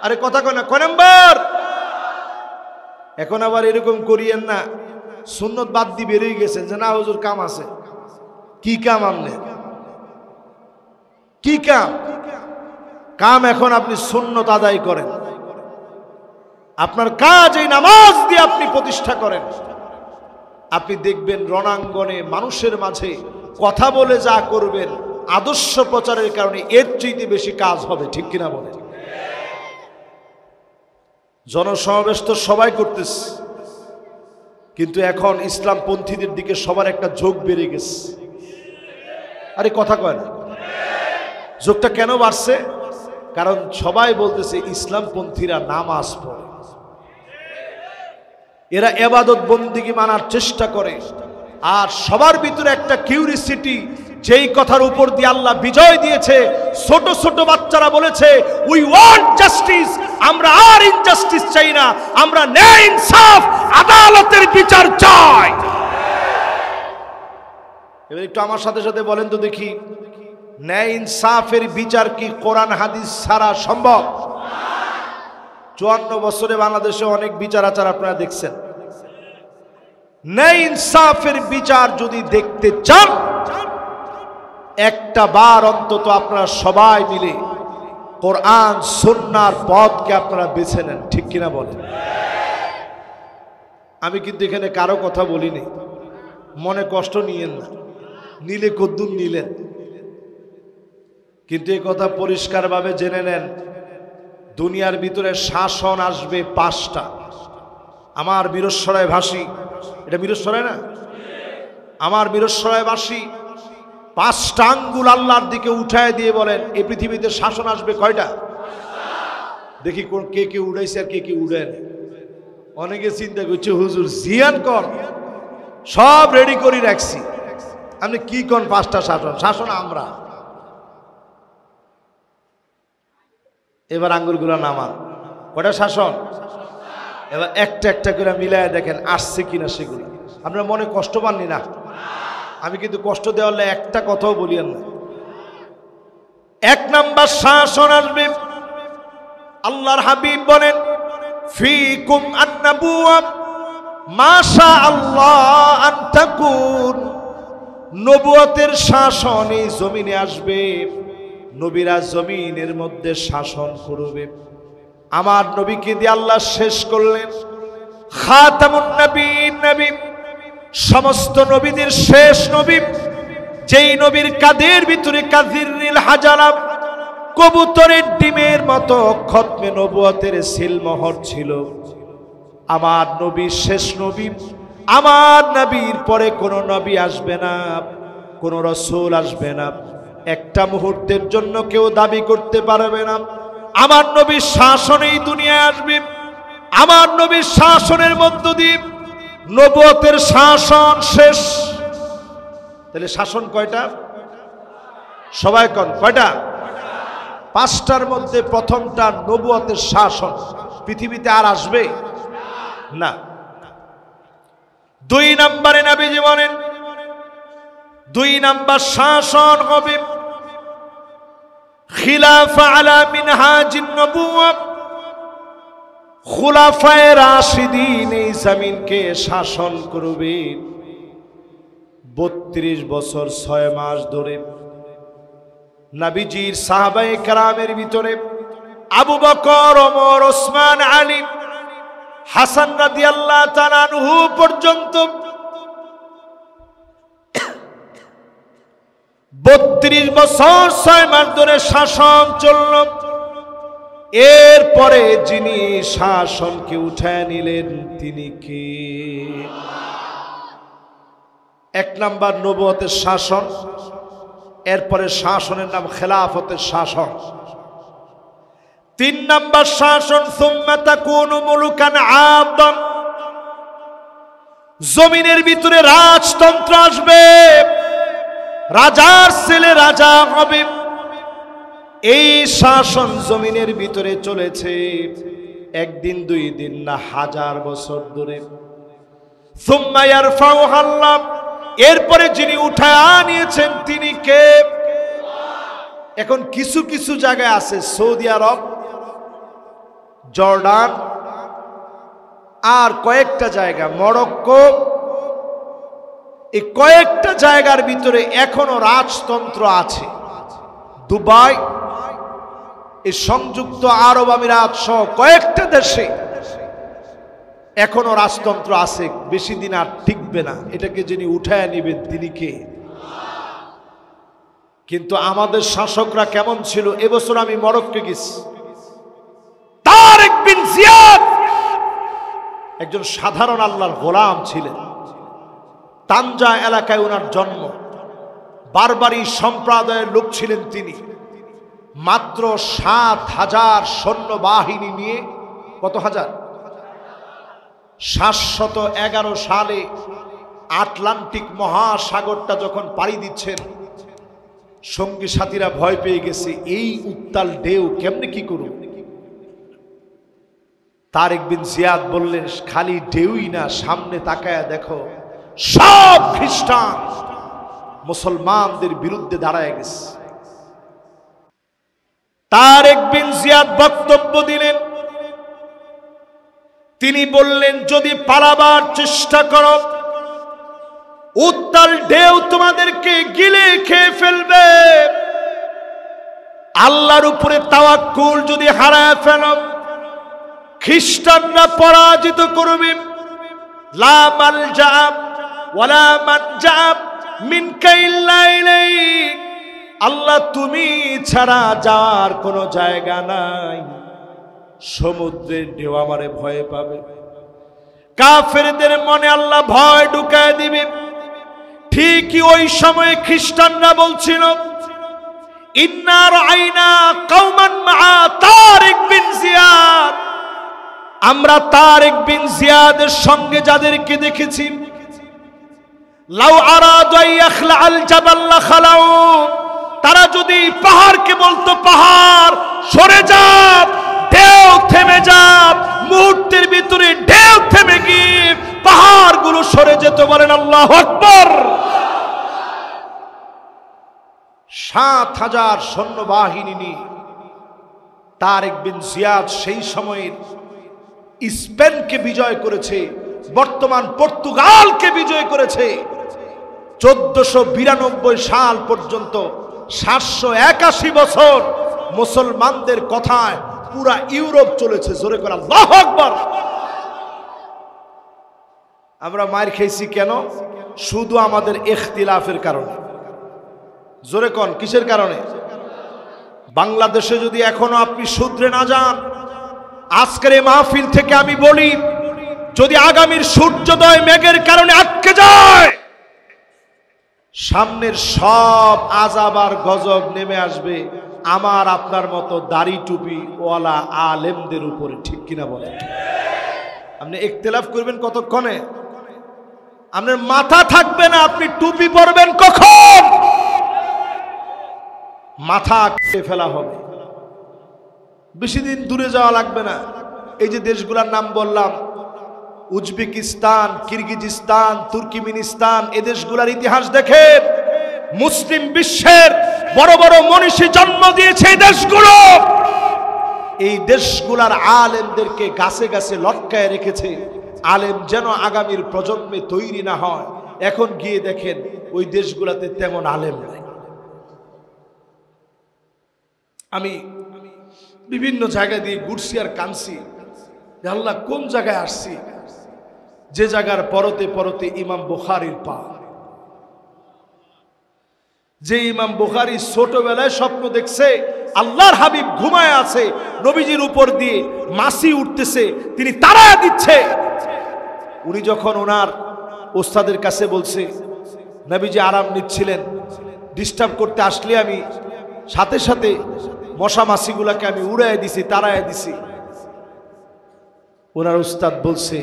আরে কথা কয় না, ক নাম্বার? এখন আবার এরকম করিয়েন না, সুন্নত বাদ দিয়ে বেরিয়ে গেছেন যে না হুজুর কাম আছে। কি কাম? আমনে কি কাম? কাম এখন আপনি সুন্নত আদায় করেন, আপনার কাজ এই নামাজ দিয়ে আপনি প্রতিষ্ঠা করেন। আপনি দেখবেন রণাঙ্গনে মানুষের মাঝে কথা বলে যা করবেন, আদর্শ প্রচারের কারণে এর চাইতে বেশি কাজ হবে। ঠিক কিনা বলেন? জনসমাবেশ তো সবাই করতেছে, কিন্তু এখন ইসলাম পন্থীদের দিকে সবার একটা ঝোঁক বেড়ে গেছে। আরে কথা কয় না, ঝোঁকটা কেন বাড়ছে? কারণ সবাই বলতেছে ইসলাম পন্থীরা নামাজ পড়ে, এরা ইবাদত বন্দেগী মানার চেষ্টা করে, আর সবার ভিতরে একটা কিউরিসিটি, যেই কথার উপর দিয়ে আল্লাহ বিজয় দিয়েছে। ছোট ছোট বাচ্চারা বলেছে উই ওয়ান্ট জাস্টিস, আমরা আর ইনজাস্টিস চাই না, আমরা ন্যায় ইনসাফ আদালতের বিচার চাই। এবার একটু আমার সাথে সাথে বলেন তো দেখি, ন্যায় ইনসাফের বিচার কি কোরআন হাদিস ছাড়া সম্ভব? 54 বছরে বাংলাদেশে অনেক বিচার আচার আপনারা দেখছেন। ন্যায় ইনসাফের বিচার যদি দেখতে চান, একটা বার অন্তত আপনারা সবাই মিলে কোরআন সুন্নাহর পথকে আপনারা বেছে নেন। ঠিক কিনা বলেন? আমি কিন্তু এখানে কারো কথা বলিনি, মনে কষ্ট নিয়েন না, নিলে কদ্দুর নিলেন, কিন্তু এই কথা পরিষ্কারভাবে জেনে নেন, দুনিয়ার ভিতরে শাসন আসবে 5টা। আমার মিরসরাই ভাষী, এটা মিরসরাই না, আমার মিরসরাই ভাষী 5টা আঙ্গুল আল্লাহর দিকে উঠায় দিয়ে বলেন এই পৃথিবীতে শাসন আসবে কয়টা? দেখি কোন কে কে উড়াইছে আর কে কে উড়েন। অনেকে চিন্তা করছে হুজুর জিয়ান কর, সব রেডি করে রাখছি, আপনি কি কোন 5টা শাসন? শাসন আমরা। এবার আঙ্গুলগুলো নামান, কয়টা শাসন? এবার একটা একটা করে মিলায় দেখেন আসছে কিনা সেগুলো। আপনার মনে কষ্ট পাননি না? আমি কিন্তু কষ্ট দেওয়ালে একটা কথাও বলিয়েন না। 1 নাম্বার শাসন আসবে, আল্লাহর হাবিব বলেন ফিকুম আন-নাবুওয়া মা শা আল্লাহ আন তাকুন। নবুয়তের শাসন এই জমিনে আসবে, নবীরা জমিনের মধ্যে শাসন করবে। আমার নবীকে দিয়ে আল্লাহ শেষ করলেন। খাতামুন নবীন নবী, সমস্ত নবীদের শেষ নবী, যেই নবীর কাদের ভিতরে কাযিররিল হাজারা, কবুতরের ডিমের মতো খতমে নবুয়তের সিলমোহর ছিল। আমার নবী শেষ নবী। আমার নবীর পরে কোনো নবী আসবে না, কোনো রাসূল আসবে না। একটা মুহূর্তের জন্য কেউ দাবি করতে পারবে না আমার নবীর শাসনেই দুনিয়ায় আসবে। আমার নবীর শাসনের মধ্য দিয়ে নবুয়তের শাসন শেষ। তাহলে শাসন কয়টা? সবাই কোন কয়টা? পাঁচটার মধ্যে প্রথমটা নবুয়তের শাসন। পৃথিবীতে আর আসবে না। দুই নম্বরে নবীজি বলেন, দুই নাম্বার শাসন হবে খিলাফা আলা মিনহাজিন নবুওয়া। খুলাফায়ে রাশিদিন এই জমিনকে শাসন করবে 32 বছর 6 মাস ধরে। নবীজির সাহাবায়ে কেরামের ভিতরে আবু বকর, ওমর, ওসমান, আলী, হাসান রাদিয়াল্লাহু তাআলা আনহু পর্যন্ত 32 বছর 6 মাস ধরে শাসন চলল। এরপরে যিনি শাসনকে উঠায় নিলেন তিনি কে? এক নাম্বার নবুয়তের শাসন, এরপরে শাসনের নাম খেলাফতের শাসন। 3 নাম্বার শাসন সুম্মা তাকুনু মুলুকান আদম, জমিনের ভিতরে রাজতন্ত্র আসবে, রাজার ছেলে রাজা হবে। এই শাসন জমিনের ভিতরে চলেছে একদিন 2 দিন না, 1000 বছর ধরে। সুম্মা ইয়ারফাউহা আল্লাহ, এরপরে যিনি উঠায় আনিয়েছেন তিনি কে? এখন কিছু কিছু জায়গায় আছে, সৌদি আরব, জর্ডান, আর কয়েকটা জায়গা মরক্কো, এই কয়েকটা জায়গার ভিতরে এখনো রাজতন্ত্র আছে। দুবাই, এই সংযুক্ত আরব আমিরাত সহ কয়েকটা দেশে এখনো রাজতন্ত্র আছে। বেশি দিন আর টিকবে না। এটাকে যিনি উঠায় নিবেন তিনি কে? কিন্তু আমাদের শাসকরা কেমন ছিল? এবছর আমি মরক্কো গেছি। তারেক বিন জিয়াদ একজন সাধারণ আল্লাহর গোলাম ছিলেন। তানজা এলাকায় ওনার জন্ম। বারবারি সম্প্রদায়ের লোক ছিলেন তিনি। মাত্র 7000 সৈন্যবাহিনী নিয়ে, কত হাজার? 711 সালে আটলান্টিক মহাসাগরটা যখন পাড়ি দিচ্ছেন, সঙ্গী সাথীরা ভয় পেয়ে গেছে, এই উত্তাল ঢেউ কেমনে কি করুন। তারেক বিন জিয়াদ বললেন, খালি ঢেউই না, সামনে তাকায়া দেখো সব খ্রিস্টান মুসলমানদের বিরুদ্ধে দাঁড়ায় গেছে। তারেক বিন জিয়াদ বক্তব্য দিলেন। তিনি বললেন, যদি পালাবার চেষ্টা করো উত্তাল ঢেউ তোমাদেরকে গিলে খেয়ে ফেলবে। আল্লাহর উপরে তাওয়াক্কুল যদি হারায় ফেলো, খ্রিস্টানরা পরাজিত করবে। লা মালজা ওয়ালা মানজা মিনকা ইল্লা ইলাইক, আল্লাহ তুমি ছাড়া যাওয়ার কোনো জায়গা নাই। সমুদ্রের ঢেউ আমারে ভয় পাবে। কাফেরদের মনে আল্লাহ ভয় ঢুকায় দিবে। ঠিকই ওই সময়ে খ্রিস্টানরা বলছিল, ইন্না রাআইনা কওমান মা তারিক বিন জিয়াদ, আমরা তারিক বিন জিয়াদের সঙ্গে যাদেরকে দেখেছি, লাউ আরাদু আইয়াখলা আল জাবাল লাখালাউ, তারা যদি পাহাড়কে বলতো পাহাড় সরে যাও, ঢেউ থেমে যাও, মুহূর্তের ভিতরে ঢেউ থেমে গিয়ে পাহাড়গুলো সরে যেত। বলেন আল্লাহু আকবার। 7000 সৈন্যবাহিনী নিয়ে তারেক বিন জিয়াদ সেই সময়ের স্পেনকে বিজয় করেছে, বর্তমান পর্তুগালকে বিজয় করেছে। 1492 সাল পর্যন্ত 781 বছর মুসলমানদের কথায় পুরা ইউরোপ চলেছে। জোরে করে আল্লাহু আকবার। আমরা মার খেয়েছি কেন? শুধু আমাদের ইখতিলাফের কারণে। জোরে কোন কিসের কারণে? বাংলাদেশে যদি এখনো আপনি শুধরে না যান, আজকের এই মাহফিল থেকে আমি বলি, যদি আগামীর সূর্যোদয় মেঘের কারণে আটকে যায়, সামনের সব আযাব আর গজব নেমে আসবে আমার আপনার মতো দাড়ি টুপি ওয়ালা আলেমদের উপরে। ঠিক কিনা বলেন? আপনি ইখতিলাফ করবেন কতক্ষণে? আপনার মাথা থাকবে না, আপনি টুপি পরবেন কখন? মাথা কেটে ফেলা হবে। বেশি দিন দূরে যাওয়া লাগবে না। এই যে দেশগুলোর নাম বললাম, উজবেকিস্তান, কিরগিজস্তান, তুর্কিমিনিস্তান, এই দেশগুলোর ইতিহাস দেখেন। মুসলিম বিশ্বের বড় বড় মনীষী জন্ম দিয়েছে এই দেশগুলো। এই দেশগুলোর আলেমদেরকে গাছে গাছে লটকায় রেখেছে, আলেম যেন আগামীর প্রজন্মে তৈরি না হয়। এখন গিয়ে দেখেন ওই দেশগুলোতে তেমন আলেম নাই। আমি বিভিন্ন জায়গা দিয়ে ঘুরছি আর কাঁদছি, আল্লাহ কোন জায়গায় আসছি, যে জায়গার পরতে পরতে ইমাম বুখারীর পা। যে ইমাম বুখারী ছোটবেলায় স্বপ্ন দেখছে আল্লাহর হাবিব ঘুমায় আছে, নবীজির উপর দিয়ে মাছি উঠতেছে, তিনি তাড়ায়া দিচ্ছে। উনি যখন ওনার ওস্তাদের কাছে বলছে, নবীজি আরাম নিচ্ছিলেন, ডিস্টার্ব করতে আসলে আমি সাথে সাথে মশা মাছিগুলাকে আমি উড়াইয়া দিছি, তাড়াইয়া দিছি। ওনার উস্তাদ বলছে,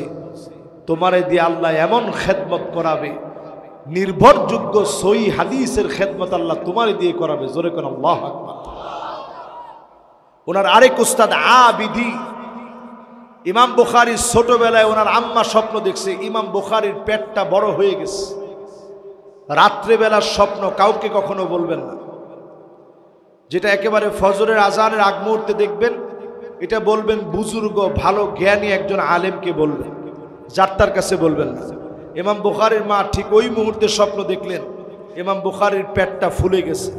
তোমারে দিয়ে আল্লাহ এমন খেদমত করাবে, নির্ভরযোগ্য সহি হাদিসের খেদমত আল্লাহ তোমারে দিয়ে করাবে। জোরে কোন আল্লাহু আকবার। ওনার আরেক উস্তাদ আবিদি, ইমাম বুখারীর ছোটবেলায় ওনার আম্মা স্বপ্ন দেখছে ইমাম বুখারীর পেটটা বড় হয়ে গেছে। রাত্রেবেলার স্বপ্ন কাউকে কখনো বলবেন না। যেটা একেবারে ফজরের আজানের আগ মুহূর্তে দেখবেন, এটা বলবেন বুজুর্গ ভালো জ্ঞানী একজন আলেমকে বলবেন, যার তার কাছে বলবেন না। ইমাম বুখারীর মা ঠিক ওই মুহূর্তে স্বপ্ন দেখলেন ইমাম বুখারীর পেটটা ফুলে গেছে।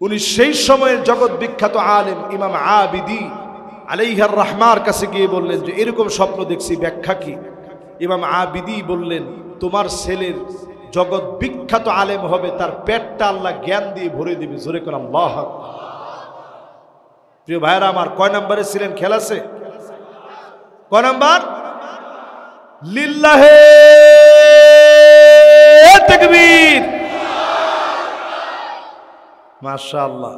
উনি সেই সময়ের জগৎ বিখ্যাত আলেম ইমাম আবিদি আলাইহির রহমার কাছে গিয়ে বললেন যে এরকম স্বপ্ন দেখছি, ব্যাখ্যা কি? ইমাম আবিদি বললেন, তোমার ছেলের জগৎ বিখ্যাত আলেম হবে, তার পেটটা আল্লাহ জ্ঞান দিয়ে ভরে দিবে। জোরে করে আল্লাহু আকবার। প্রিয় ভাইরা আমার, কয় নম্বরে ছিলেন? খেয়াল আছে? কয় নম্বর? লিল্লাহে তাকবীর। মাশাআল্লাহ,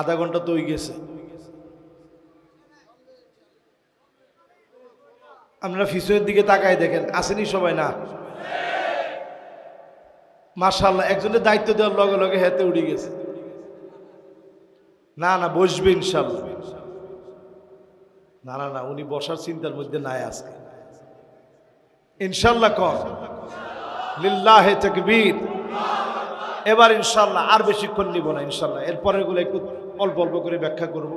আধা ঘন্টা তো হয়ে গেছে। আপনারা পিছনের দিকে তাকায় দেখেন, আসেনি সবাই? না, মাশাআল্লাহ। একজনের দায়িত্ব দেওয়ার লগে লগে হেতে উড়ে গেছে। না না, বসবে ইনশাআল্লাহ। না না না, উনি বসার চিন্তার মধ্যে নাই আজকে। ইনশাআল্লাহ কন লিল্লাহে তাকবীর। এবার ইনশাআল্লাহ আর বেশিক্ষণ নিব না ইনশাআল্লাহ। এরপরের গুলো একটু অল্প অল্প করে ব্যাখ্যা করব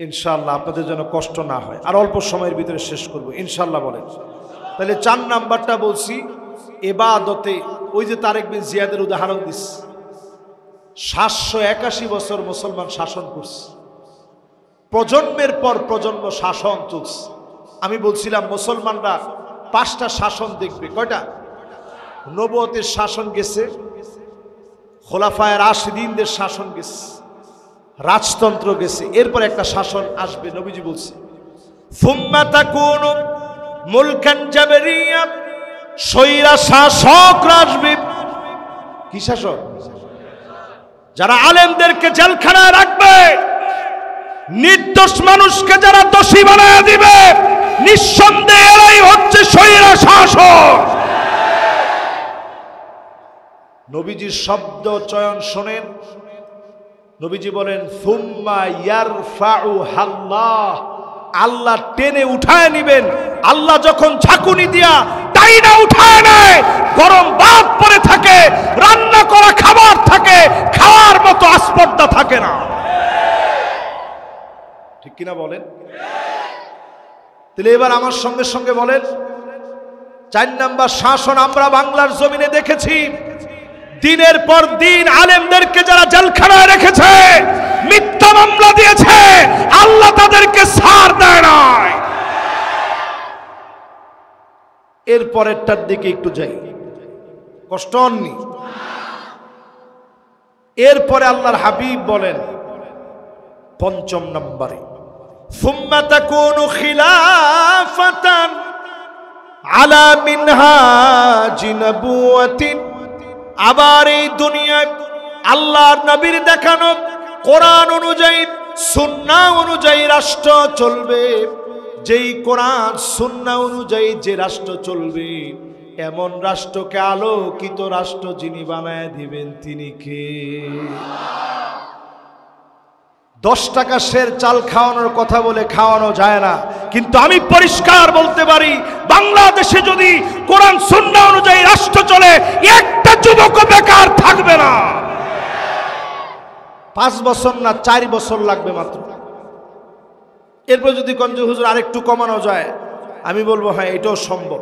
ইনশাআল্লাহ, আপনাদের যেন কষ্ট না হয়। আর অল্প সময়ের ভিতরে শেষ করব ইনশাআল্লাহ। বলেন তাহলে 4 নাম্বারটা বলছি, ইবাদতে। ওই যে তারেক বিন জিয়াদের উদাহরণ দিস, 781 বছর মুসলমান শাসন করছে, প্রজন্মের পর প্রজন্ম শাসন চলছে। আমি বলছিলাম মুসলমানরা 5টা শাসন দেখবে। কয়টা? নবুয়তের শাসন গেছে, খোলাফায়ে রাশিদিনদের শাসন গেছে, রাজতন্ত্র গেছে, এরপর একটা শাসন আসবে। নবীজি বলছে সুম্মা তাকুনু মুলকান জাবরিয়া, স্বৈরা শাসক আসবে। কি শাসক? যারা আলেমদেরকে জেলখানায় রাখবে, নির্দোষ মানুষকে যারা দোষী বানায় দিবে, নিঃসন্দেহে এরাই হচ্ছে স্বৈরা শাসক। নবীজির শব্দ চয়ন শোনেন। নবীজি বলেন সুম্মা ইয়ারফাউ আল্লাহ, আল্লাহ টেনে উঠায় নিবেন। আল্লাহ যখন ঝাঁকুনি দিয়া টাইনা উঠায় নেয়, গরম ভাত পড়ে থাকে, রান্না করা খাবার থাকে, খাওয়ার মতো আস্পর্ধা থাকে না। ঠিক কিনা বলেন? তাহলে এবার আমার সঙ্গে সঙ্গে বলেন, 4 নাম্বার শাসন আমরা বাংলার জমিনে দেখেছি, দিনের পর দিন আলেমদেরকে যারা জেলখানায় রেখেছে, মিথ্যা মামলা দিয়েছে, আল্লাহ তাদেরকে ছাড় দেয় নাই। এর পরেরটার দিকে একটু যাই, কষ্ট হননি? এরপরে আল্লাহর হাবিব বলেন পঞ্চম নম্বরে, সুম্মা তাকুনু খিলাফাতান আলা মিনহাজি নবুওয়াতিন, আবার এই দুনিয়ায় আল্লাহর নবীর দেখানো কোরআন অনুযায়ী, সুন্নাহ অনুযায়ী রাষ্ট্র চলবে। যেই কোরআন সুন্নাহ অনুযায়ী যে রাষ্ট্র চলবে, এমন রাষ্ট্রকে আলোকিত রাষ্ট্র যিনি বানায় দিবেন তিনি কে? 10 টাকা সের চাল খাওয়ানোর কথা বলে খাওয়ানো যায় না, কিন্তু আমি পরিষ্কার বলতে পারি, বাংলাদেশে যদি কোরআন সুন্নাহ অনুযায়ী রাষ্ট্র চলে, একটা যুবক বেকার থাকবে না। 5 বছর না 4 বছর লাগবে মাত্র। এরপর যদি কঞ্জ হুজুর আরেকটু কমানো যায়, আমি বলবো হ্যাঁ, এটাও সম্ভব।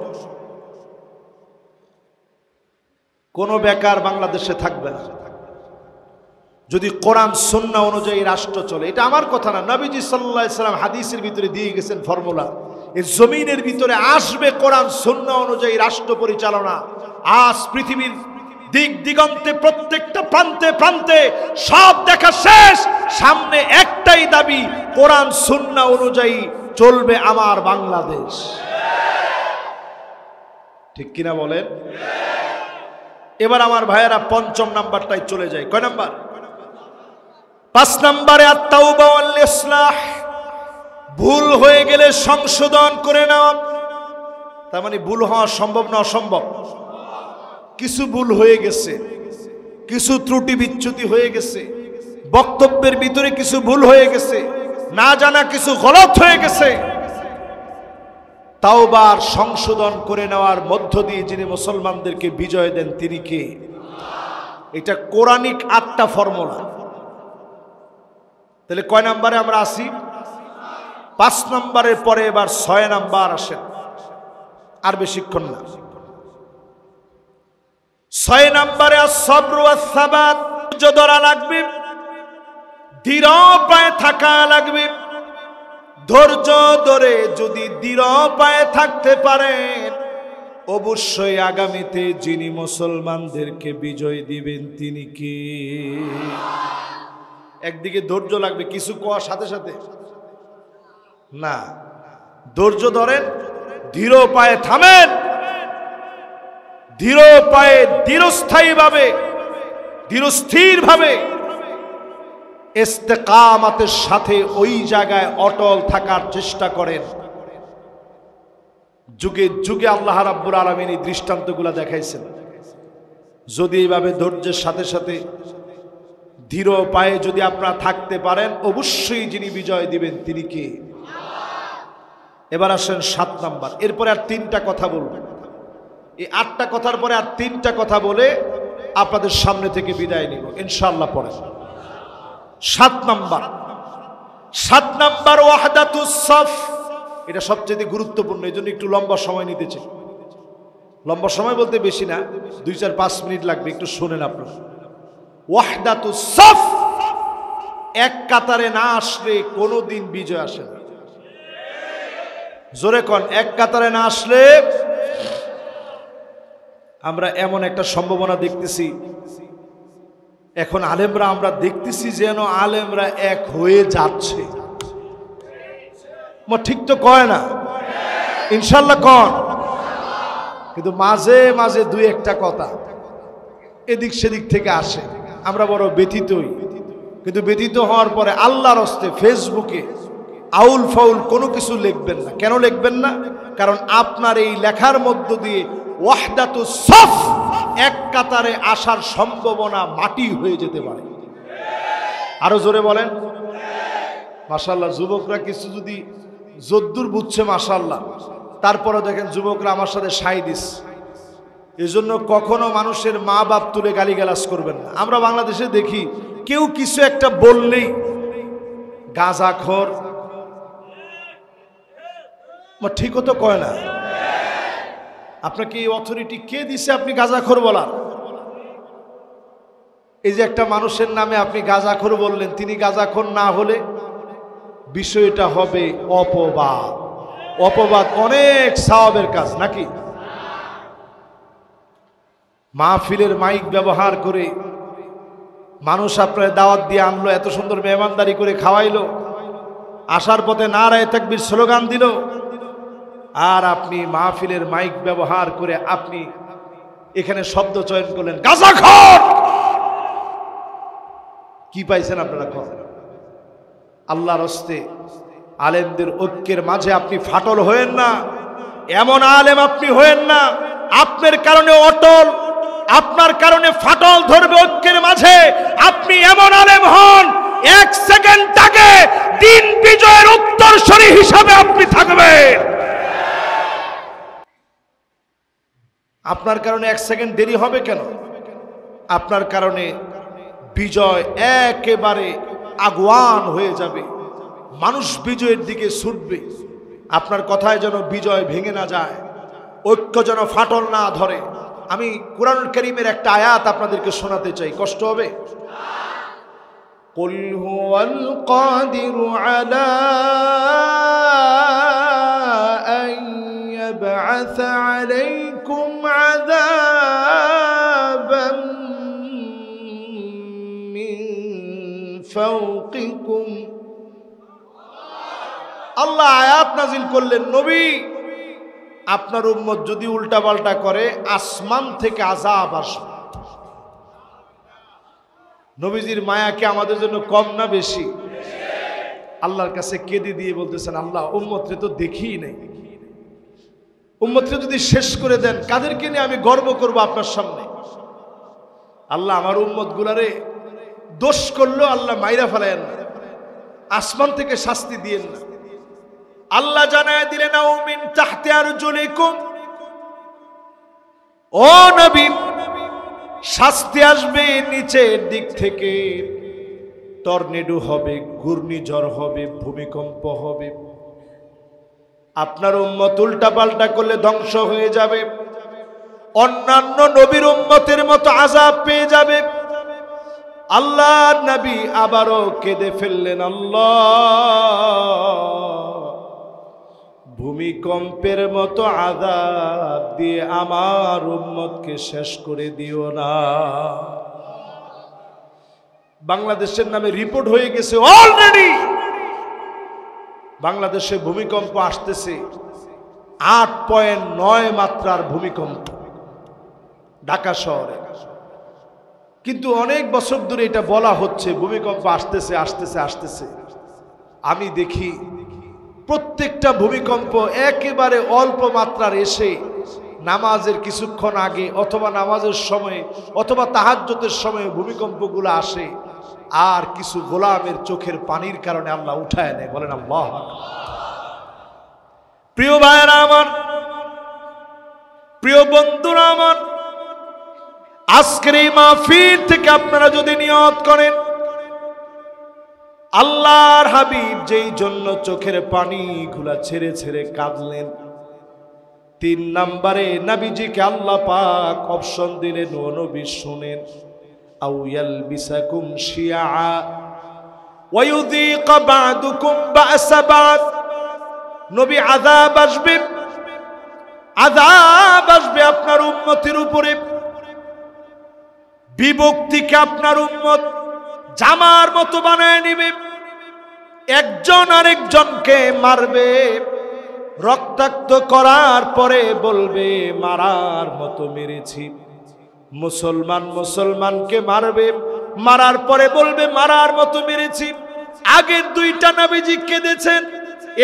কোনো বেকার বাংলাদেশে থাকবে না যদি কোরআন সুন্নাহ অনুযায়ী রাষ্ট্র চলে। এটা আমার কথা না, নবীজি সাল্লাল্লাহু আলাইহি সাল্লাম হাদিসের ভিতরে দিয়ে গেছেন ফর্মুলা। এই জমিনের ভিতরে আসবে কোরআন সুন্নাহ অনুযায়ী রাষ্ট্র পরিচালনা। আজ পৃথিবীর দিক দিগন্তে প্রত্যেকটা প্রান্তে প্রান্তে সব দেখা শেষ, সামনে একটাই দাবি, কোরআন সুন্নাহ অনুযায়ী চলবে আমার বাংলাদেশ। ঠিক কিনা বলেন? এবার আমার ভাইয়েরা পঞ্চম নাম্বারটাই চলে যায়। কয় নাম্বার? 5 নম্বরে আত-তাওবা ওয়াল ইসলাহ, ভুল হয়ে গেলে সংশোধন করে নেওয়া। তার মানে ভুল হওয়া সম্ভব না অসম্ভব? কিছু ভুল হয়ে গেছে, কিছু ত্রুটি বিচ্যুতি হয়ে গেছে, বক্তব্যের ভিতরে কিছু ভুল হয়ে গেছে, না জানা কিছু গলত হয়ে গেছে। তাওবার সংশোধন করে নেওয়ার মধ্য দিয়ে যিনি মুসলমানদেরকে বিজয় দেন তিনি কে? এটা কোরআনিক 8টা ফর্মুলা। তাহলে কয় নম্বরে আমরা আসি? 5 নম্বরের পরে এবার 6 নাম্বার আসেন, আর বেশিক্ষণ না। 6 নম্বরে আস-সাবর ওয়াস-সাবাত, ধৈর্য ধরা লাগবে, দৃঢ় পায়ে থাকা লাগবে। ধৈর্য ধরে যদি দৃঢ় পায়ে থাকতে পারেন, অবশ্যই আগামীতে যিনি মুসলমানদেরকে বিজয় দিবেন তিনি কে? একদিকে ধৈর্য লাগবে, কিছু কোয়ার সাথে সাথে না, ধৈর্য ধরেন, দৃঢ় পায়ে থামেন, দৃঢ় পায়ে দৃঢ়স্থায়ী ভাবে দৃঢ়স্থির ভাবে ইস্তেকামাতের সাথে ওই জায়গায় অটল থাকার চেষ্টা করেন। যুগে যুগে আল্লাহ রাব্বুল আলামিন এই দৃষ্টান্তগুলো দেখাইছেন। যদি এইভাবে ধৈর্যের সাথে সাথে দৃঢ় পায়ে যদি আপনারা থাকতে পারেন, অবশ্যই যিনি বিজয় দিবেন তিনি কে? এবার আসেন 7 নাম্বার। এরপরে আর 3টা কথা বলবো। এই 8টা কথার পরে আর 3টা কথা বলে আপনাদের সামনে থেকে বিদায় নিব ইনশাআল্লাহ। পরে 7 নাম্বার ওয়াহদাতুস সাফ। এটা সবচেয়ে গুরুত্বপূর্ণ, এই জন্য একটু লম্বা সময় নিতে চাই। লম্বা সময় বলতে বেশি না, 2-4-5 মিনিট লাগবে, একটু শুনেন আপনারা। ওয়াহদাতুস সাফ, এক কাতারে না আসলে কোনোদিন বিজয় আসে না। জোরে কোন, এক কাতারে না আসলে। আমরা এমন একটা সম্ভাবনা দেখতেছি এখন, আলেমরা আমরা দেখতেছি যেন আলেমরা এক হয়ে যাচ্ছে। ঠিক তো কয় না? ইনশাল্লাহ কন। কিন্তু মাঝে মাঝে 2-1টা কথা এদিক সেদিক থেকে আসে, আমরা বড় ব্যথিত হই। কিন্তু ব্যথিত হওয়ার পরে আল্লাহর হস্তে ফেসবুকে আউল ফাউল কোনো কিছু লিখবেন না। কেন লিখবেন না? কারণ আপনার এই লেখার মধ্য দিয়ে ওয়াহদাতুস সাফ, এক কাতারে আসার সম্ভাবনা মাটি হয়ে যেতে পারে। আরো জোরে বলেন মাশাআল্লাহ। যুবকরা কিছু যদি যদ্দুর বুঝছে মাশাআল্লাহ, তারপরে দেখেন যুবকরা আমার সাথে সাই দিস। এজন্য কখনো মানুষের মা বাপ তুলে গালিগালাজ করবেন না। আমরা বাংলাদেশে দেখি কেউ কিছু একটা বললেই গাঁজাখোর, ঠিকও তো কয় না। আপনাকে এই অথরিটি কে দিছে আপনি গাঁজাখোর বলার? এই যে একটা মানুষের নামে আপনি গাঁজাখোর বললেন, তিনি গাঁজাখোর না হলে বিষয়টা হবে অপবাদ। অপবাদ অনেক সওয়াবের কাজ নাকি? মাহফিলের মাইক ব্যবহার করে মানুষ আপনার দাওয়াত দিয়ে আনলো, এত সুন্দর মেহমানদারি করে খাওয়াইলো, আসার পথে নারায়ে তাকবীর স্লোগান দিল, আর আপনি মাহফিলের মাইক ব্যবহার করে আপনি এখানে শব্দ চয়ন করলেন গাঁজাখোর। কি পাইছেন আপনারা? আল্লাহর হস্তে আলেমদের ঐক্যের মাঝে আপনি ফাটল হয়েন না, এমন আলেম আপনি হয়েন না আপনার কারণে অটল, আপনার কারণে ফাটল ধরবে ঐক্যের মাঝে। আপনি এমন আলেম হন, এক সেকেন্ড আগে দিন বিজয়ের উত্তরসূরি হিসাবে আপনি থাকবেন। আপনার কারণে এক সেকেন্ড দেরি হবে কেন? আপনার কারণে বিজয় একেবারে আগুয়ান হয়ে যাবে, মানুষ বিজয়ের দিকে ছুটবে। আপনার কথায় যেন বিজয় ভেঙে না যায়, ঐক্য যেন ফাটল না ধরে। আমি কুরআনুল কারীমের একটা আয়াত আপনাদেরকে শোনাতে চাই, কষ্ট হবে? কুল হুয়াল কাদিরু আলা আন ইয়াবআসা আলাইকুম আযাবাম মিন ফাওকিকুম। আল্লাহ আয়াত নাজিল করলেন, নবী আপনার উম্মত যদি উল্টাপাল্টা করে আসমান থেকে আযাব আসবে। নবীজির মায়া কি আমাদের জন্য কম না বেশি? আল্লাহর কাছে কেঁদে দিয়ে বলতেছেন, আল্লাহ উম্মতরে তো দেখিই নাই, উম্মতরে যদি শেষ করে দেন কাদেরকে নিয়ে আমি গর্ব করব আপনার সামনে। আল্লাহ আমার উম্মত গুলারে দোষ করলো আল্লাহ মাইরা ফেলায়েন না, আসমান থেকে শাস্তি দিয়েন না। আল্লাহ জানায় দিলেন আও মিন তাহতি আরজুলিকুম, ও নবী শাস্তি আসবে নিচের দিক থেকে, টর্নেডো হবে, ঘূর্ণিঝড় হবে, ভূমিকম্প হবে। আপনার উম্মত উল্টাপাল্টা করলে ধ্বংস হয়ে যাবে, অন্যান্য নবীর উম্মতের মতো আযাব পেয়ে যাবে। আল্লাহর নবী আবারও কেঁদে ফেললেন, আল্লাহ ভূমিকম্পের মতো আযাব দিয়ে আমার উম্মতকে শেষ করে দিও না। বাংলাদেশের নামে রিপোর্ট হয়ে গেছে অলরেডি, বাংলাদেশে ভূমিকম্প আসতেছে 8.9 মাত্রার ভূমিকম্প ঢাকা শহরে। কিন্তু অনেক বছর ধরে এটা বলা হচ্ছে ভূমিকম্প আসতেছে আসতেছে আসতেছে। আমি দেখি প্রত্যেকটা ভূমিকম্প একেবারে অল্প মাত্রার এসে নামাজের কিছুক্ষণ আগে অথবা নামাজের সময় অথবা তাহাজ্জুদের সময় ভূমিকম্পগুলো আসে, আর কিছু গোলামের চোখের পানির কারণে আল্লাহ উঠায় নেয়। বলেন আল্লাহ আকবার। প্রিয় ভাইয়েরা আমার, প্রিয় বন্ধুরা আমার, আজকের এই মাহফিল থেকে আপনারা যদি নিয়ত করেন আল্লাহর হাবিব যেই জন্য চোখের পানিগুলা ছেড়ে ছেড়ে কাঁদলেন, 3 নম্বরে নবীজিকে আল্লাহ পাক অপশন দিলেন, ও নবী শুনেন, আও ইয়ালবিসাকুম শিয়া ওয়া ইউযীকা বা'দুকুম বা'সা বা'দ। নবী আযাব আসবে, আযাব আসবে আপনার উম্মতের উপরে। বিভক্তিকে আপনার উম্মত জামার মতো বানায় নিবে, একজন আরেকজনকে মারবে, রক্তাক্ত করার পরে বলবে মারার মতো মেরেছি। মুসলমান মুসলমানকে মারবে, মারার পরে বলবে মারার মতো মেরেছি। আগের 2টা নবীজি কেঁদেছেন,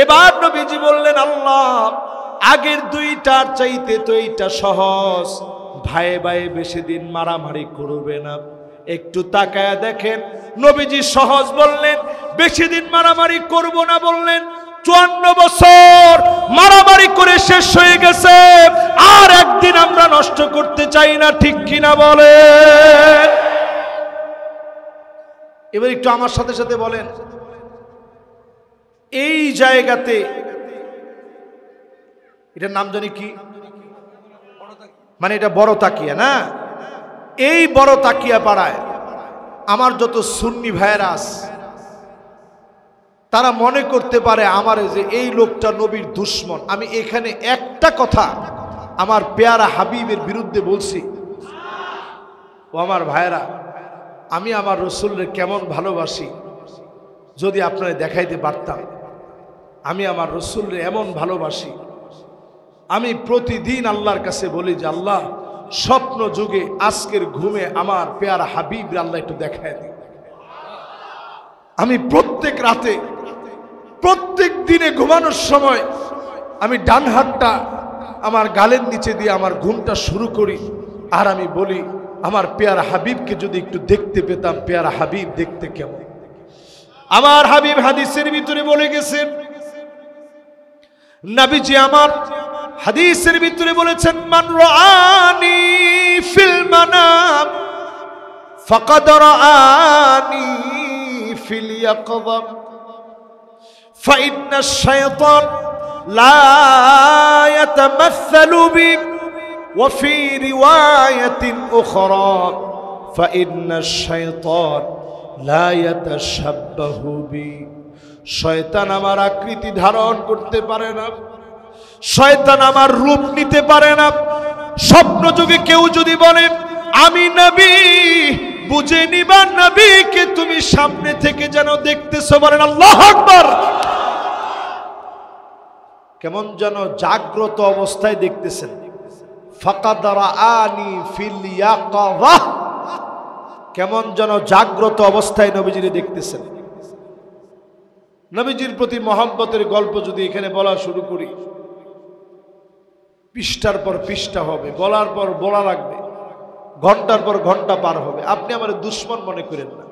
এবার নবীজি বললেন আল্লাহ আগের 2টার চাইতে তো এইটা সহজ, ভাইয়ে ভাইয়ে বেশি দিন মারামারি করবে না। একটু তাকায়া দেখেন, নবীজি সহজ বললেন, বেশি দিন মারামারি করব না বললেন। 54 বছর মারামারি করে শেষ হয়ে গেছে, আর একদিন আমরা নষ্ট করতে চাই না, ঠিক কিনা বলেন? এবার একটু আমার সাথে সাথে বলেন, এই জায়গাতে এটার নাম জানি কি, মানে এটা বড় তাকিয়া না, এই বড় তাকিয়া পাড়ায় আমার যত সুন্নি ভাইরা আছে তারা মনে করতে পারে আমারে যে এই লোকটা নবীর দুশমন। আমি এখানে একটা কথা আমার পেয়ারা হাবিবের বিরুদ্ধে বলছি। ও আমার ভাইরা, আমি আমার রসুলের কেমন ভালোবাসি যদি আপনারা দেখাইতে পারতাম। আমি আমার রসুলের এমন ভালোবাসি, আমি প্রতিদিন আল্লাহর কাছে বলি যে আল্লাহ, স্বপ্ন যুগে আজকের ঘুমে আমার পেয়ারা হাবিব আল্লাহ একটু দেখায় দিই। আমি প্রত্যেক রাতে, প্রত্যেক দিনে ঘুমানোর সময় আমি ডান হাতটা আমার গালের নিচে দিয়ে আমার ঘুমটা শুরু করি, আর আমি বলি আমার পেয়ারা হাবিবকে যদি একটু দেখতে পেতাম, পেয়ারা হাবিব দেখতে কেমন। আমার হাবিব হাদিসের ভিতরে বলে গেছেন, নবীজি আমার হাদিসের ভিতরে বলেছেন, মান রাআনি ফিল মানাম ফাকাদ রাআনি ফিল ইয়াকযা فإن الشيطان لا يتمثل بي وفي رواية أخرى فإن الشيطان لا يتشبه بي। শয়তান আমার আকৃতি ধারণ করতে পারে না, শয়তান আমার রূপ নিতে পারে না। স্বপ্ন যুগে কেউ যদি বলে আমি নবী, বুঝে নিবা নবীকে তুমি সামনে থেকে যেন দেখতেছো, বলেন আল্লাহু আকবার। কেমন যেন জাগ্রত অবস্থায় দেখতেছেন। ফাকাদ রাআনি ফিল ইয়াকাযা, কেমন যেন জাগ্রত অবস্থায় নবীজিকে দেখতেছেন। নবীজির প্রতি মহব্বতের গল্প যদি এখানে বলা শুরু করি, পৃষ্ঠার পর পৃষ্ঠা হবে, বলার পর বলা লাগবে, ঘন্টার পর ঘন্টা পার হবে। আপনি আমার দুশমন মনে করেন না,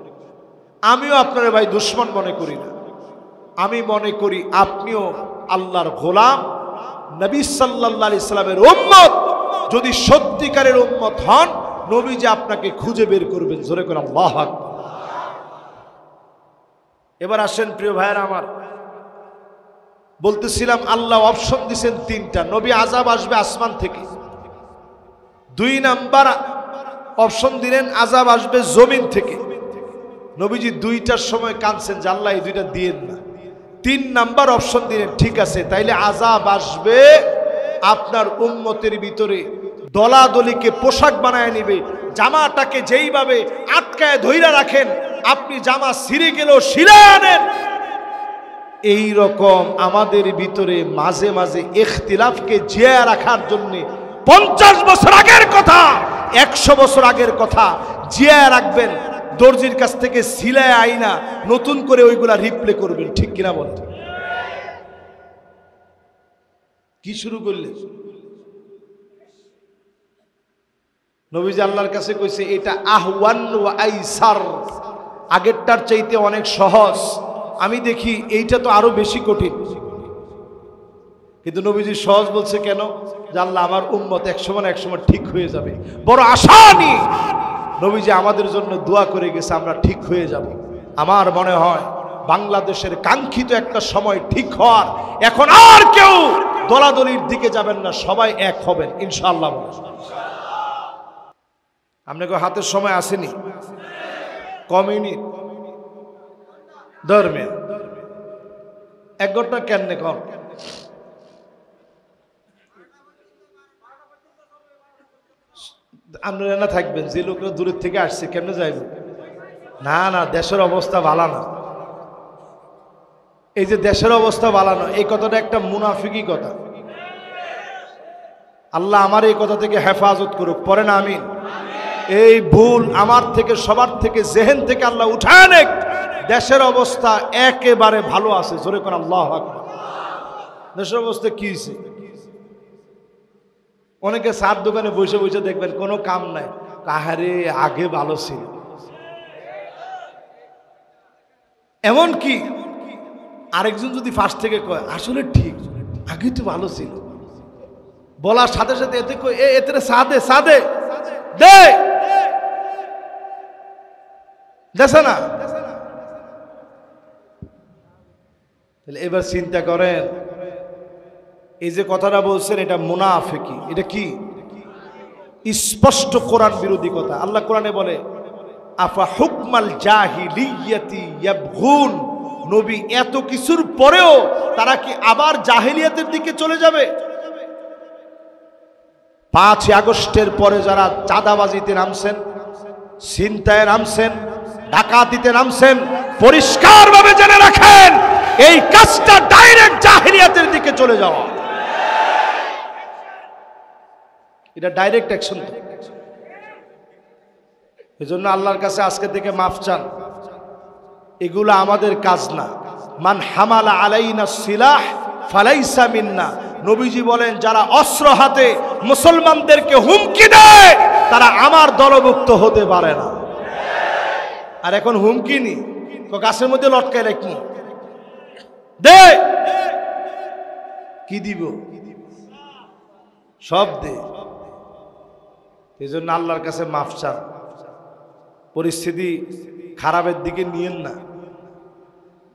আমিও আপনার ভাই দুশমন মনে করি না। আমি মনে করি আপনিও আল্লাহর গোলাম, নবী সাল্লাল্লাহু আলাইহি সাল্লামের উম্মত। যদি সত্যিকারের উম্মত হন, নবীজি আপনাকে খুঁজে বের করবেন। জোরে করে আল্লাহু আকবার। এবার আসেন প্রিয় ভাইয়েরা আমার, বলতেছিলাম আল্লাহ অপশন দিয়েছেন তিনটা। নবী আযাব আসবে আসমান থেকে। 2 নাম্বার অপশন দিলেন আযাব আসবে জমিন থেকে। নবীজি 2টার সময় কাঁদছেন যে আল্লাহ এই 2টা দিয়েন না। 3 নাম্বার অপশন দিলেন, ঠিক আছে তাইলে আযাব আসবে আপনার উম্মতের ভিতরে দলাদলিকে পোশাক বানায় নিবে। জামাটাকে যেইভাবে আটকায় ধইরা রাখেন, আপনি জামা ছিঁড়ে গেলেও ছিঁড়ে আনেন, এই রকম আমাদের ভিতরে মাঝে মাঝে ইখতিলাফকে জিয়া রাখার জন্য 50 বছর আগের কথা, 100 বছর আগের কথা জিয়া রাখবেন। দর্জির কাছ থেকে সিলায় আইনা নতুন করে ওইগুলা রিপ্লে করবেন, ঠিক কিনা বলেন? কি শুরু করলে? নবীজি আল্লাহর কাছে কইছে এটা আহওয়ান ওয়া আইসার, আগেরটার চাইতে অনেক সহজ। আমি দেখি এইটা তো আরো বেশি কঠিন, কিন্তু নবীজি সহজ বলছে কেন? যে আল্লাহ আমার উম্মত এক সময় ঠিক হয়ে যাবে, বড় আশা নিয়ে নবীজি আমাদের জন্য দোয়া করে গেছে, আমরা ঠিক হয়ে যাব। আমার মনে হয় বাংলাদেশের কাঙ্ক্ষিত একটা সময় ঠিক হওয়ার, এখন আর কেউ দলাদলির দিকে যাবেন না, সবাই এক হবেন ইনশাআল্লাহ। আপনাকে হাতের সময় আসেনি, কমিউনিট ধর্মে 1 ঘন্টা কেন কম? আপনারা না থাকবেন, যে লোকরা দূরের থেকে আসছে কেমনে যাইব? না না, দেশের অবস্থা ভালো না। এই যে দেশের অবস্থা ভালো না, এই কথাটা একটা মুনাফিকি কথা। আল্লাহ আমার এই কথা থেকে হেফাজত করুক, পরে না আমিন। এই ভুল আমার থেকে, সবার থেকে, জেহেন থেকে আল্লাহ উঠায় নেক। দেশের অবস্থা একেবারে ভালো আছে, জোরে কোন আল্লাহু আকবার। দেশের অবস্থা কি হয়েছে? অনেকে চার দোকানে বসে বসে দেখবেন কোনো কাম নাই, কাহারে আগে ভালো ছিল। এমন কি আরেকজন যদি ফার্স্ট থেকে কয় আসলে ঠিক, আগে তো ভালো ছিল, বলার সাথে সাথে এতে কই এতে সাদে সাদে দে দেশে না। তাহলে এবার চিন্তা করেন, এই যে কথাটা বলছেন এটা মুনাফিকি, এটা কি? স্পষ্ট কোরআন বিরোধী কথা। আল্লাহ কোরআনে বলে আফা হুকমাল জাহিলিয়াতি ইয়াবগুন, নবী এত কিছুর পরেও তারা কি আবার জাহিলিয়াতের দিকে চলে যাবে? 5 আগস্টের পরে যারা চাঁদাবাজিতে নামছেন, ছিনতাইয়ে নামছেন, ডাকাতিতে নামছেন, পরিষ্কারভাবে জেনে রাখেন এই কাজটা ডাইরেক্ট জাহিলিয়াতের দিকে চলে যাওয়া। এটা ডাইরেক্ট অ্যাকশন। এজন্য আল্লাহর কাছে আজকে থেকে মাফ চান, এগুলো আমাদের কাজ না। মান হামালা আলাইনা সিলাহ ফালাইসা মিন্না, নবীজি বলেন যারা অস্ত্র হাতে মুসলমানদেরকে হুমকি দেয় তারা আমার দলভুক্ত হতে পারে না। আর এখন হুমকি নি গাছের মধ্যে লটকায় রাখি দে, কি দিব, সব দে। এই জন্য আল্লাহর কাছে মাফ চান, পরিস্থিতি খারাপের দিকে নিয়েন না।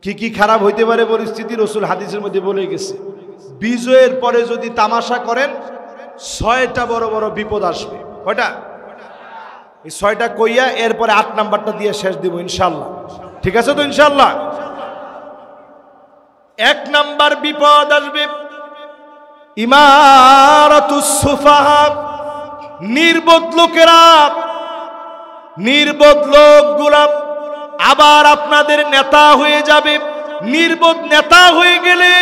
কি কি খারাপ হইতে পারে পরিস্থিতি রাসূল হাদিসের মধ্যে বলে গেছে। বিজয়ের পরে যদি তামাশা করেন 6টা বড় বড় বিপদ আসবে। কয়টা? এই 6টা কইয়া এরপরে 8 নাম্বারটা দিয়ে শেষ দিব ইনশাআল্লাহ। ঠিক আছে তো ইনশাআল্লাহ? 1 নাম্বার বিপদ আসবে ইমারাতুস সুফাহা, নির্বোধ লোকেরা, নির্বোধ লোকগুলা আবার আপনাদের নেতা হয়ে যাবে। নির্বোধ নেতা হয়ে গেলে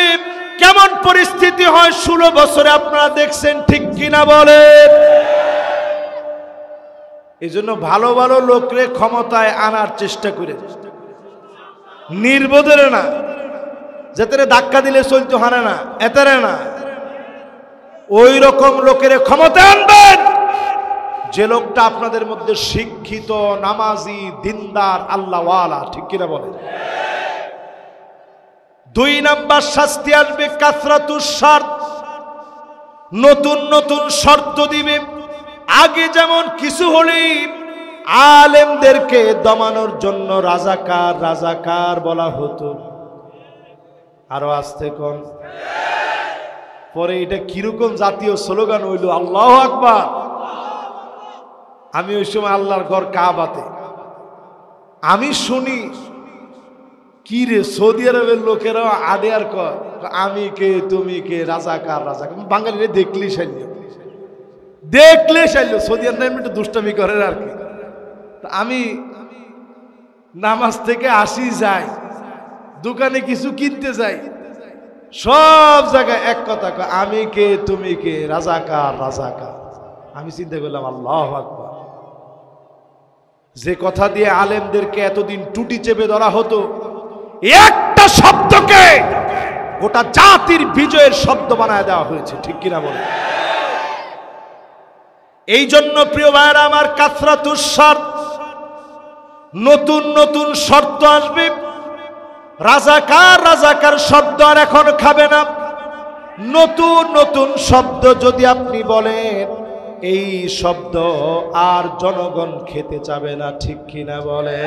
কেমন পরিস্থিতি হয় 16 বছরে আপনারা দেখছেন, ঠিক কিনা বলেন? এই জন্য ভালো ভালো লোকরে ক্ষমতায় আনার চেষ্টা করে, নির্বোধের না, যেতে ধাক্কা দিলে চলতে হারে না, এতেরে না, ওই রকম লোকের ক্ষমতায় আনবেন যে লোকটা আপনাদের মধ্যে শিক্ষিত, নামাজি, দিনদার, আল্লাহওয়ালা। ঠিক কিনা বলেন? 2 নাম্বার শাস্তি আসবে কাসরাতুস শর্ত, নতুন নতুন শর্ত দিবে। আগে যেমন কিছু হলেই আলেমদেরকে দমানোর জন্য রাজাকার রাজাকার বলা হতো, আরো আসতে কোন পরে এটা কিরকম জাতীয় স্লোগান হইল, আল্লাহু আকবার। আমি ওই সময় আল্লাহর ঘর কাবাতে আমি শুনি কি রে, সৌদি আরবের লোকেরা আডে আর কর আমি কে তুমি কে, রাজাকার রাজাকার। বাঙালিরা দেখলেই শাল্য, দেখলে শাল্য। সৌদি আরব একটু দুষ্টামি করে আর কি। আমি নামাজ থেকে আসি, যাই দোকানে কিছু কিনতে যাই, সব জায়গায় এক কথা কয় আমি কে তুমি কে, রাজাকার রাজাকার। আমি চিন্তা করলাম আল্লাহু আকবার, যে কথা দিয়ে আলেমদেরকে এতদিন টুটি চেপে ধরা হতো, একটা শব্দকে গোটা জাতির বিজয়ের শব্দ বানায় দেওয়া হয়েছে। ঠিক কিনা বলে? এই জন্য প্রিয় ভাইরা আমার, কাসরাতুস শর্ত, নতুন নতুন শর্ত আসবে। রাজাকার রাজাকার শব্দ আর এখন খাবে না। নতুন নতুন শব্দ যদি আপনি বলেন, এই শব্দ আর জনগণ খেতে চাবে না। ঠিক কিনা বলে?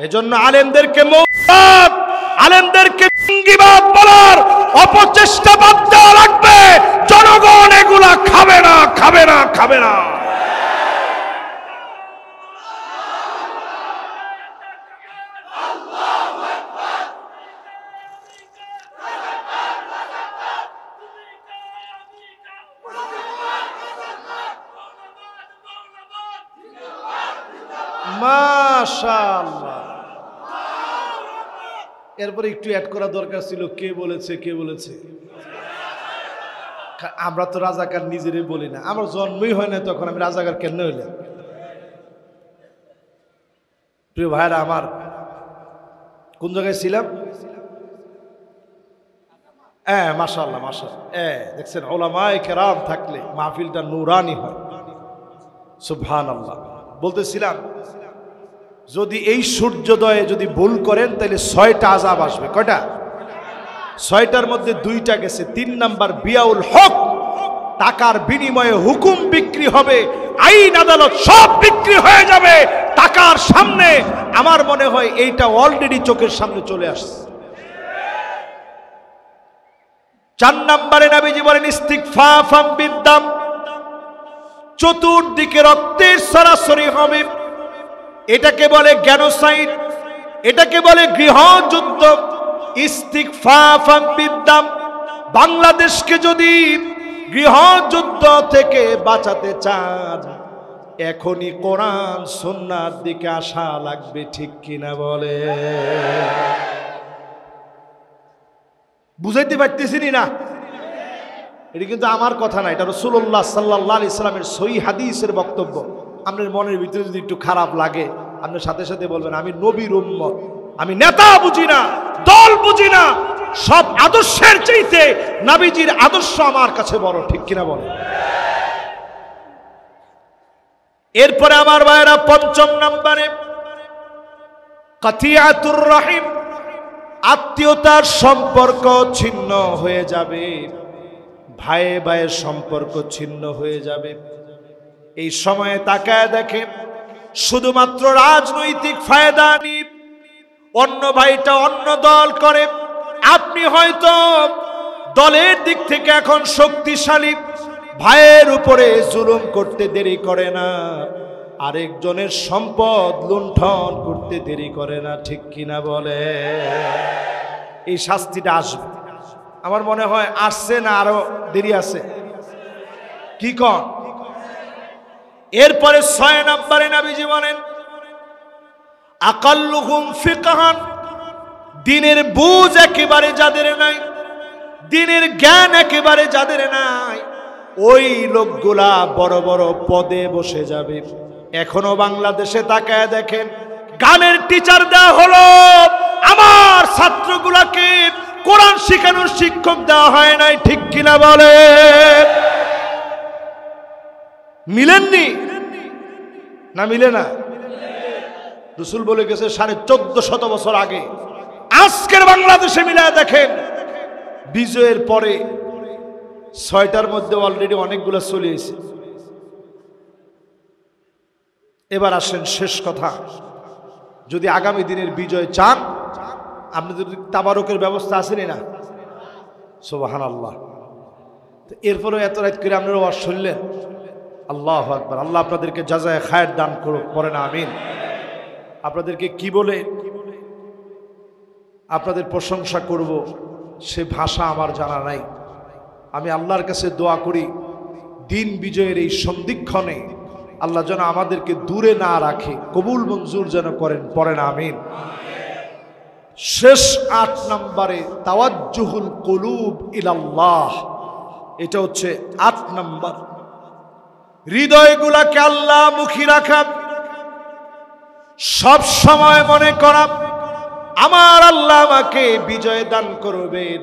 এজন্য আলেমদেরকে মৌবাদ, আলেমদেরকে জঙ্গিবাদ বলার অপচেষ্টা বাদ দেওয়া লাগবে। জনগণ এগুলা খাবে না, খাবে না, খাবে না। মাশাআল্লাহ। এরপরে একটু অ্যাড করা দরকার ছিল, কে বলেছে কে বলেছে। আমরা তো রাজাকার নিজেরই বলি না, আমার জন্মই হয় না তখন আমি রাজাকার কেন হইলাম? প্রিয় ভাইরা আমার, কোন জায়গায় ছিলাম? মাশাআল্লাহ মাশাআল্লাহ। দেখছেন, উলামায়ে কেরাম থাকলে মাহফিলটা নূরানি হয়। সুবহানাল্লাহ। বলতেছিলাম, যদি এই সূর্যোদয়ে যদি ভুল করেন তাহলে 6টা আযাব আসবে। কয়টা? 6টার মধ্যে 2টা গেছে। 3 নাম্বার বিয়াউল হক, টাকার বিনিময়ে হুকুম বিক্রি হবে, আইন আদালত সব বিক্রি হয়ে যাবে টাকার সামনে। আমার মনে হয় এইটা অলরেডি চোখের সামনে চলে আসছে। 4 নম্বরে নবীজি বলেন ইস্তিগফাফাম বিদ্দাম, চতুর্দিকে রক্তের সরাসরি হবে। এটাকে বলে গ্যানোসাইড, এটাকে বলে গৃহযুদ্ধ। ইস্তিগফাফাম বিদ্দাম। বাংলাদেশকে যদি গৃহযুদ্ধ থেকে বাঁচাতে চান, এখনই কোরআন সুন্নাহর দিকে আসা লাগবে, ঠিক কিনা বলে? বুঝাইতে পারতেছি না? এটা কিন্তু আমার কথা না, এটা রাসূলুল্লাহ সাল্লাল্লাহু আলাইহি সাল্লামের সহিহ হাদিসের বক্তব্য। আপনার মনের ভিতরে যদি একটু খারাপ লাগে, আপনার সাথে সাথে বলবেন আমি নবীর উম্মত, আমি নেতা বুঝি না, দল বুঝি না, সব আদর্শের চাইতে নবীজির আদর্শ আমার কাছে বড়, ঠিক কিনা বলে? এরপরে আমার ভাইরা ৫ম নম্বরে কাতিয়াতুর রহিম, আত্মীয়তার সম্পর্ক ছিন্ন হয়ে যাবে, ভাইয়ে ভাইয়ের সম্পর্ক ছিন্ন হয়ে যাবে। এই সময়ে তাকায় দেখেন, শুধুমাত্র রাজনৈতিক ফায়দা নিয়ে অন্য ভাইটা অন্য দল করে। আপনি হয়তো দলের দিক থেকে এখন শক্তিশালী, ভাইয়ের উপরে জুলুম করতে দেরি করে না, আরেকজনের সম্পদ লুণ্ঠন করতে দেরি করে না, ঠিক কিনা বলে? এই শাস্তিটা আসবে, আমার মনে হয় আসছে না আরো দেরি আছে, কি কন? এরপরে ৬ নম্বরে নবীজি বলেন আকাল্লুহুম ফিকহান, দ্বীনের বুঝ একেবারে যাদের নাই, দ্বীনের জ্ঞান একেবারে যাদের নাই, ওই লোকগুলা বড় বড় পদে বসে যাবে। এখনো বাংলাদেশে তাকায় দেখেন, গানের টিচার দেওয়া হলো, আমার ছাত্রগুলাকে কোরআন শিখানোর শিক্ষক দেওয়া হয় নাই, ঠিক কিনা বলে? মিলেননি না? মিলে না? রাসূল বলে গেছে ১৪৫০ বছর আগে। আজকের বাংলাদেশে মিলায় দেখেন, বিজয়ের পরে ৬টার মধ্যে অলরেডি অনেকগুলো চলে এসেছে। এবার আসেন শেষ কথা, যদি আগামী দিনের বিজয় চান, আপনি যদি তাবারকের ব্যবস্থা আছেনই না, সুবহানাল্লাহ। এরপরে এত রাত করে আপনারা ওয়াজ শুনলেন, আল্লাহু আকবার। আল্লাহ আপনাদেরকে জাযায়ে খায়ের দান করুক, পড়েন আমিন। আপনাদেরকে কি বলে আপনাদের প্রশংসা করব সে ভাষা আমার জানা নাই। আমি আল্লাহর কাছে দোয়া করি, দিন বিজয়ের এই সন্ধিক্ষণে আল্লাহ যেন আমাদেরকে দূরে না রাখে, কবুল মঞ্জুর যেন করেন, পড়েন আমিন। শেষ ৮ নম্বরে তাওয়াজ্জুহুল কুলুব ইলাল্লাহ, এটা হচ্ছে ৮ নম্বর। হৃদয়গুলাকে আল্লাহ মুখী রাখা, সব সময় মনে করা আমার আল্লাহ আমাকে বিজয় দান করবেন।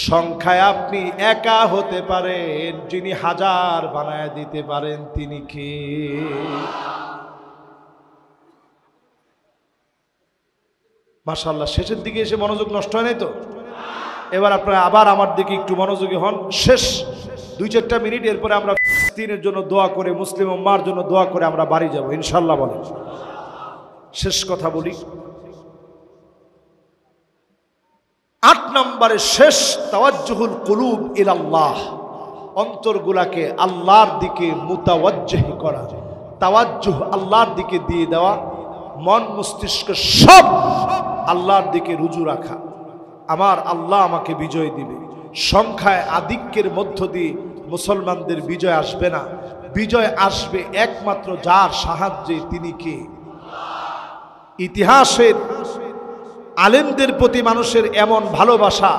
সংখ্যায় আপনি একা হতে পারেন, যিনি ১০০০ বানায় দিতে পারেন তিনি কে? মাশাআল্লাহ, শেষের দিকে এসে মনোযোগ নষ্ট হয় নাই তো? এবার আপনারা আবার আমার দিকে একটু মনোযোগী হন। শেষ ২-৪টা মিনিট, এরপরে আমরা ফিলিস্তিনের জন্য দোয়া করে, মুসলিম উম্মাহর জন্য দোয়া করে আমরা বাড়ি যাব ইনশাআল্লাহ। বলেন, শেষ কথা বলি, ৮ নম্বরে শেষ, তাওয়াজ্জুহুল কুলুব ইলাল্লাহ, অন্তরগুলাকে আল্লাহর দিকে মুতাওয়াজ্জিহ করা, তাওয়াজ্জুহ আল্লাহর দিকে দিয়ে দেওয়া, মন মস্তিষ্ক সব আল্লাহর দিকে রুজু রাখা। আমার আল্লাহ আমাকে বিজয় দিবে। সংখ্যায় আধিক্যের মধ্য দিয়ে মুসলমানদের বিজয় আসবে না, বিজয় আসবে একমাত্র যার সাহায্যে, তিনি কে? ইতিহাসের আলেমদের প্রতি মানুষের এমন ভালোবাসা,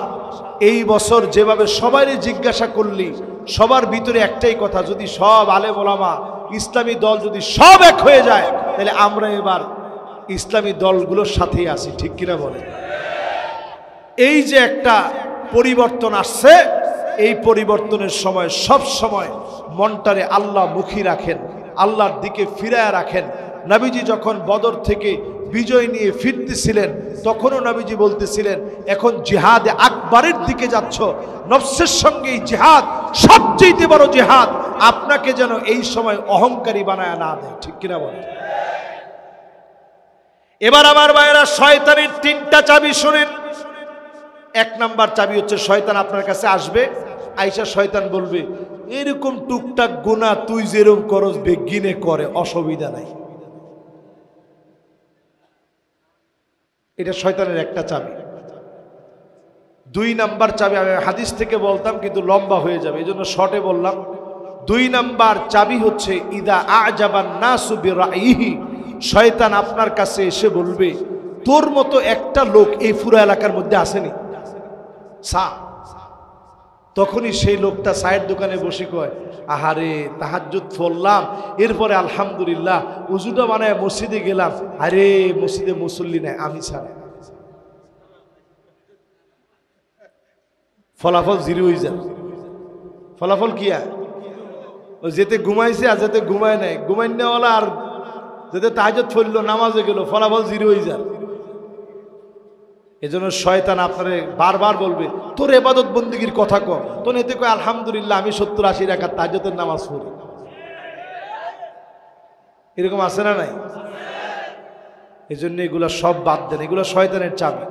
এই বছর যেভাবে সবারই জিজ্ঞাসা করলি, সবার ভিতরে একটাই কথা, যদি সব আলেম ওলামা ইসলামী দল যদি সব এক হয়ে যায়, তাহলে আমরা এবার ইসলামী দলগুলোর সাথেই আছি, ঠিক কিনা বলে? এই যে একটা পরিবর্তন আসছে, এই পরিবর্তনের সময় সব সময় মনটারে আল্লাহ মুখী রাখেন, আল্লাহর দিকে ফিরায় রাখেন। নবীজি যখন বদর থেকে বিজয় নিয়ে ফিরতেছিলেন, তখনও নবীজি বলতেছিলেন, এখন জিহাদে আকবরের দিকে যাচ্ছ, নফসের সঙ্গে এই জিহাদ সবচেয়ে বড় জিহাদ, আপনাকে যেন এই সময় অহংকারী বানায় না দেয়, ঠিক কিনা বলে? এবার আমার ভাইয়েরা, শয়তানের ৩টা চাবি শুনেন। ১ নাম্বার চাবি হচ্ছে, শয়তান আপনার কাছে আসবে, আইসা শয়তান বলবে, এরকম টুকটাক গুনাহ তুই যেরকম করস বেগিনে করে, অসুবিধা নাই। এটা শয়তানের একটা চাবি। 2 নাম্বার চাবি আমি হাদিস থেকে বলতাম কিন্তু লম্বা হয়ে যাবে, এই জন্য শর্টে বললাম। 2 নাম্বার চাবি হচ্ছে ইদা আজাবান নাসু বিরাইহি, শয়তান আপনার কাছে এসে বলবে তোর মতো একটা লোক এই পুরো এলাকার মধ্যে আসেনি সা। তখনই সেই লোকটা চায়ের দোকানে বসে কয়, আহারে তাহাজ্জুদ পড়লাম, এরপরে আলহামদুলিল্লাহ উজুটা বানায় মসজিদে গেলাম, আরে মসজিদে মুসল্লি নাই আমি ছাড়া। ফলাফল 0 হয়ে যাবে। ফলাফল কি? ও যেতে ঘুমাইছে আর যেতে ঘুমায় নাই, ঘুমাই নেওয়ালা আর যেতে তাহাজ্জুদ পড়লো নামাজে গেল, ফলাফল 0 হয়ে যাবে। এজন্য শয়তান আপনারে বারবার বলবে তোর ইবাদত বন্দেগীর কথা কম, তো এতে কয় আলহামদুলিল্লাহ আমি 70-80 রাকাত তাহাজ্জুদের নামাজ পড়ি। এরকম আছে না নাই? এজন্য এগুলা সব বাদ দেন, এগুলো শয়তানের চাবি।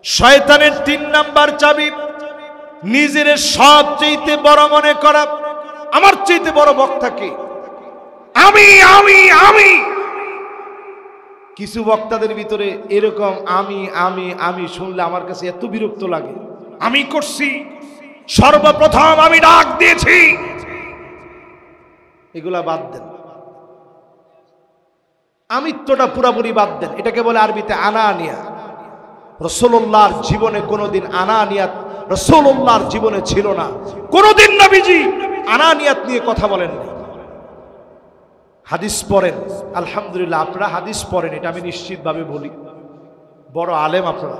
শয়তানের 3 নাম্বার চাবি নিজের সবচেয়ে বড় মনে করা। আমার চাইতে বড় বক্তা কে? আমি আমি আমি। কিছু বক্তাদের ভিতরে এরকম আমি আমি আমি শুনলে আমার কাছে এত বিরক্ত লাগে। আমি করছি, সর্বপ্রথম আমি ডাক দিয়েছি, এগুলা বাদ দেন। আমিত্বটা পুরাপুরি বাদ দেন। এটাকে বলে আরবিতে আনানিয়া। রাসূলুল্লাহর জীবনে কোনোদিন আনানিয়াত রাসূলুল্লাহর জীবনে ছিল না। কোনোদিন নবীজি আনানিয়াত নিয়ে কথা বলেন না। হাদিস পড়েন, আলহামদুলিল্লাহ আপনারা হাদিস পড়েন, এটা আমি নিশ্চিতভাবে বলি, বড় আলেম আপনারা।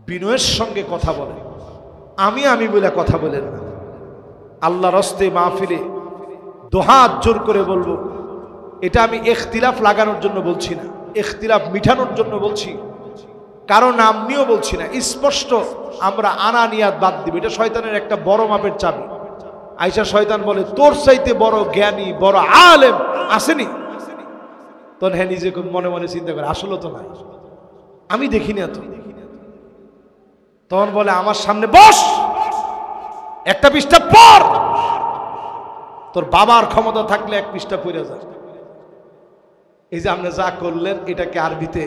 বিনয়ের সঙ্গে কথা বলেন, আমি আমি বলে কথা বলেন না। আল্লাহর রাস্তে মাহফিলে দুহাত জোর করে বলবো, এটা আমি ইখতিলাফ লাগানোর জন্য বলছি না, ইখতিলাফ মিটানোর জন্য বলছি, কারো নাম নিয়েও বলছি না। স্পষ্ট আমরা আনানিয়াত বাদ দিব। এটা শয়তানের একটা বড় মাপের চাবি। আয়েশা শয়তান বলে তোর চাইতে বড় জ্ঞানী বড় আলেম আসেনি? তখন হ্যাঁ নিজে মনে মনে চিন্তা করে আসলে তো নাই, আমি দেখিনি এত। তখন বলে আমার সামনে বস, একটা পৃষ্ঠা পড়, তোর বাবার ক্ষমতা থাকলে 1 পৃষ্ঠা পড়ে যায়। এই যে আপনি যা করলেন এটাকে আরবিতে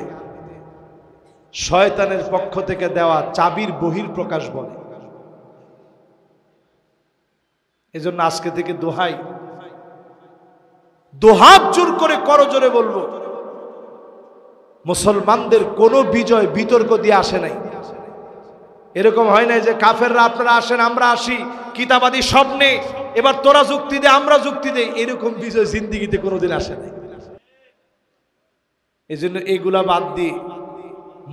শয়তানের পক্ষ থেকে দেওয়া চাবির বহির প্রকাশ বলে। এজন্য আজকে থেকে দোহাই, দুহাত জোর করে করজোরে বলবো, মুসলমানদের কোনো বিজয় বিতর্ক দিয়ে আসে নাই। এরকম হয় নাই যে কাফেররা আপনারা আসেন আমরা আসি, কিতাবাদি স্বপ্নে এবার তোরা যুক্তি দে আমরা যুক্তি দেই, এরকম বিজয় জিন্দিগিতে কোনোদিন আসে নাই। এজন্য এগুলা বাদ দিয়ে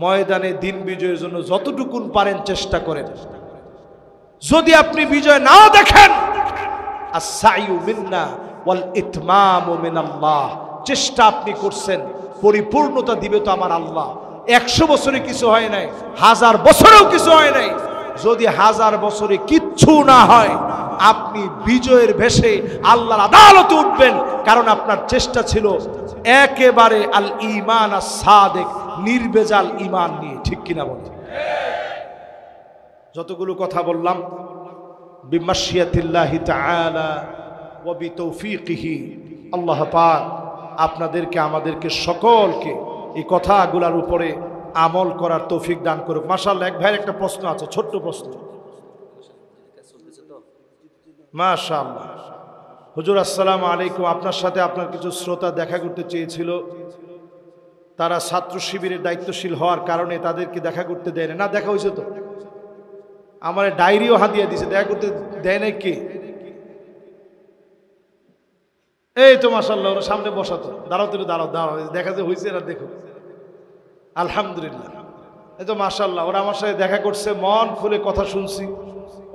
ময়দানে দিন বিজয়ের জন্য যতটুকুন পারেন চেষ্টা করেন। যদি আপনি বিজয় নাও দেখেন, আস-সাইয়ু মিন্না ওয়াল ইতমামু মিনাল্লাহ, চেষ্টা আপনি করছেন, পরিপূর্ণতা দিবে তো আমার আল্লাহ। 100 বছরে কিছু হয় নাই, 1000 বছরেও কিছু হয় নাই। যদি 1000 বছরে কিচ্ছু না হয়, আপনি বিজয়ের ভেসে আল্লাহর আদালতে উঠবেন, কারণ আপনার চেষ্টা ছিল একেবারে আল ঈমান আস-সাদিক, নির্ভেজাল ঈমান নিয়ে। ঠিক কিনা বলেন? যতগুলো কথা বললাম বিমাশিয়াতিল্লাহি তাআলা ওয়া বিতৌফিকিহি, আল্লাহ পাক আপনাদেরকে আমাদেরকে সকলকে এই কথাগুলোর উপরে আমল করার তৌফিক দান করুক। মাশাআল্লাহ। এক ভাইয়ের একটা প্রশ্ন আছে, ছোট্ট প্রশ্ন। মাশাআল্লাহ। হুজুর আসসালামু আলাইকুম, আপনার সাথে আপনার কিছু শ্রোতা দেখা করতে চেয়েছিল, তারা ছাত্র শিবিরের দায়িত্বশীল হওয়ার কারণে তাদেরকে দেখা করতে দেয় না। দেখা হয়েছে তো, আমার ডায়েরিও হাদিয়া দিয়েছে, দেখা করতে দেয় নাই কে? এই তো মাশাআল্লাহ, ওরা সামনে বসাতো, দাঁড়াও তো দাঁড়াও দাঁড়াও, দেখা যে হয়েছে না, দেখো আলহামদুলিল্লাহ। এই তো মাশাআল্লাহ, ওরা আমার সাথে দেখা করছে, মন খুলে কথা শুনছি,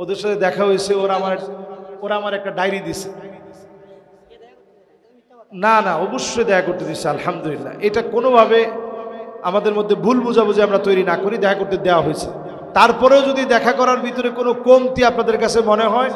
ওদের সাথে দেখা হয়েছে, ওরা আমার একটা ডায়েরি দিছে। না না, অবশ্যই দেখা করতে দিচ্ছে, আলহামদুলিল্লাহ। এটা কোনোভাবে আমাদের মধ্যে ভুল বুঝাবুঝি আমরা তৈরি না করি, দেখা করতে দেওয়া হয়েছে। তারপরেও যদি দেখা করার ভিতরে কোনো কমতি আপনাদের কাছে মনে হয়,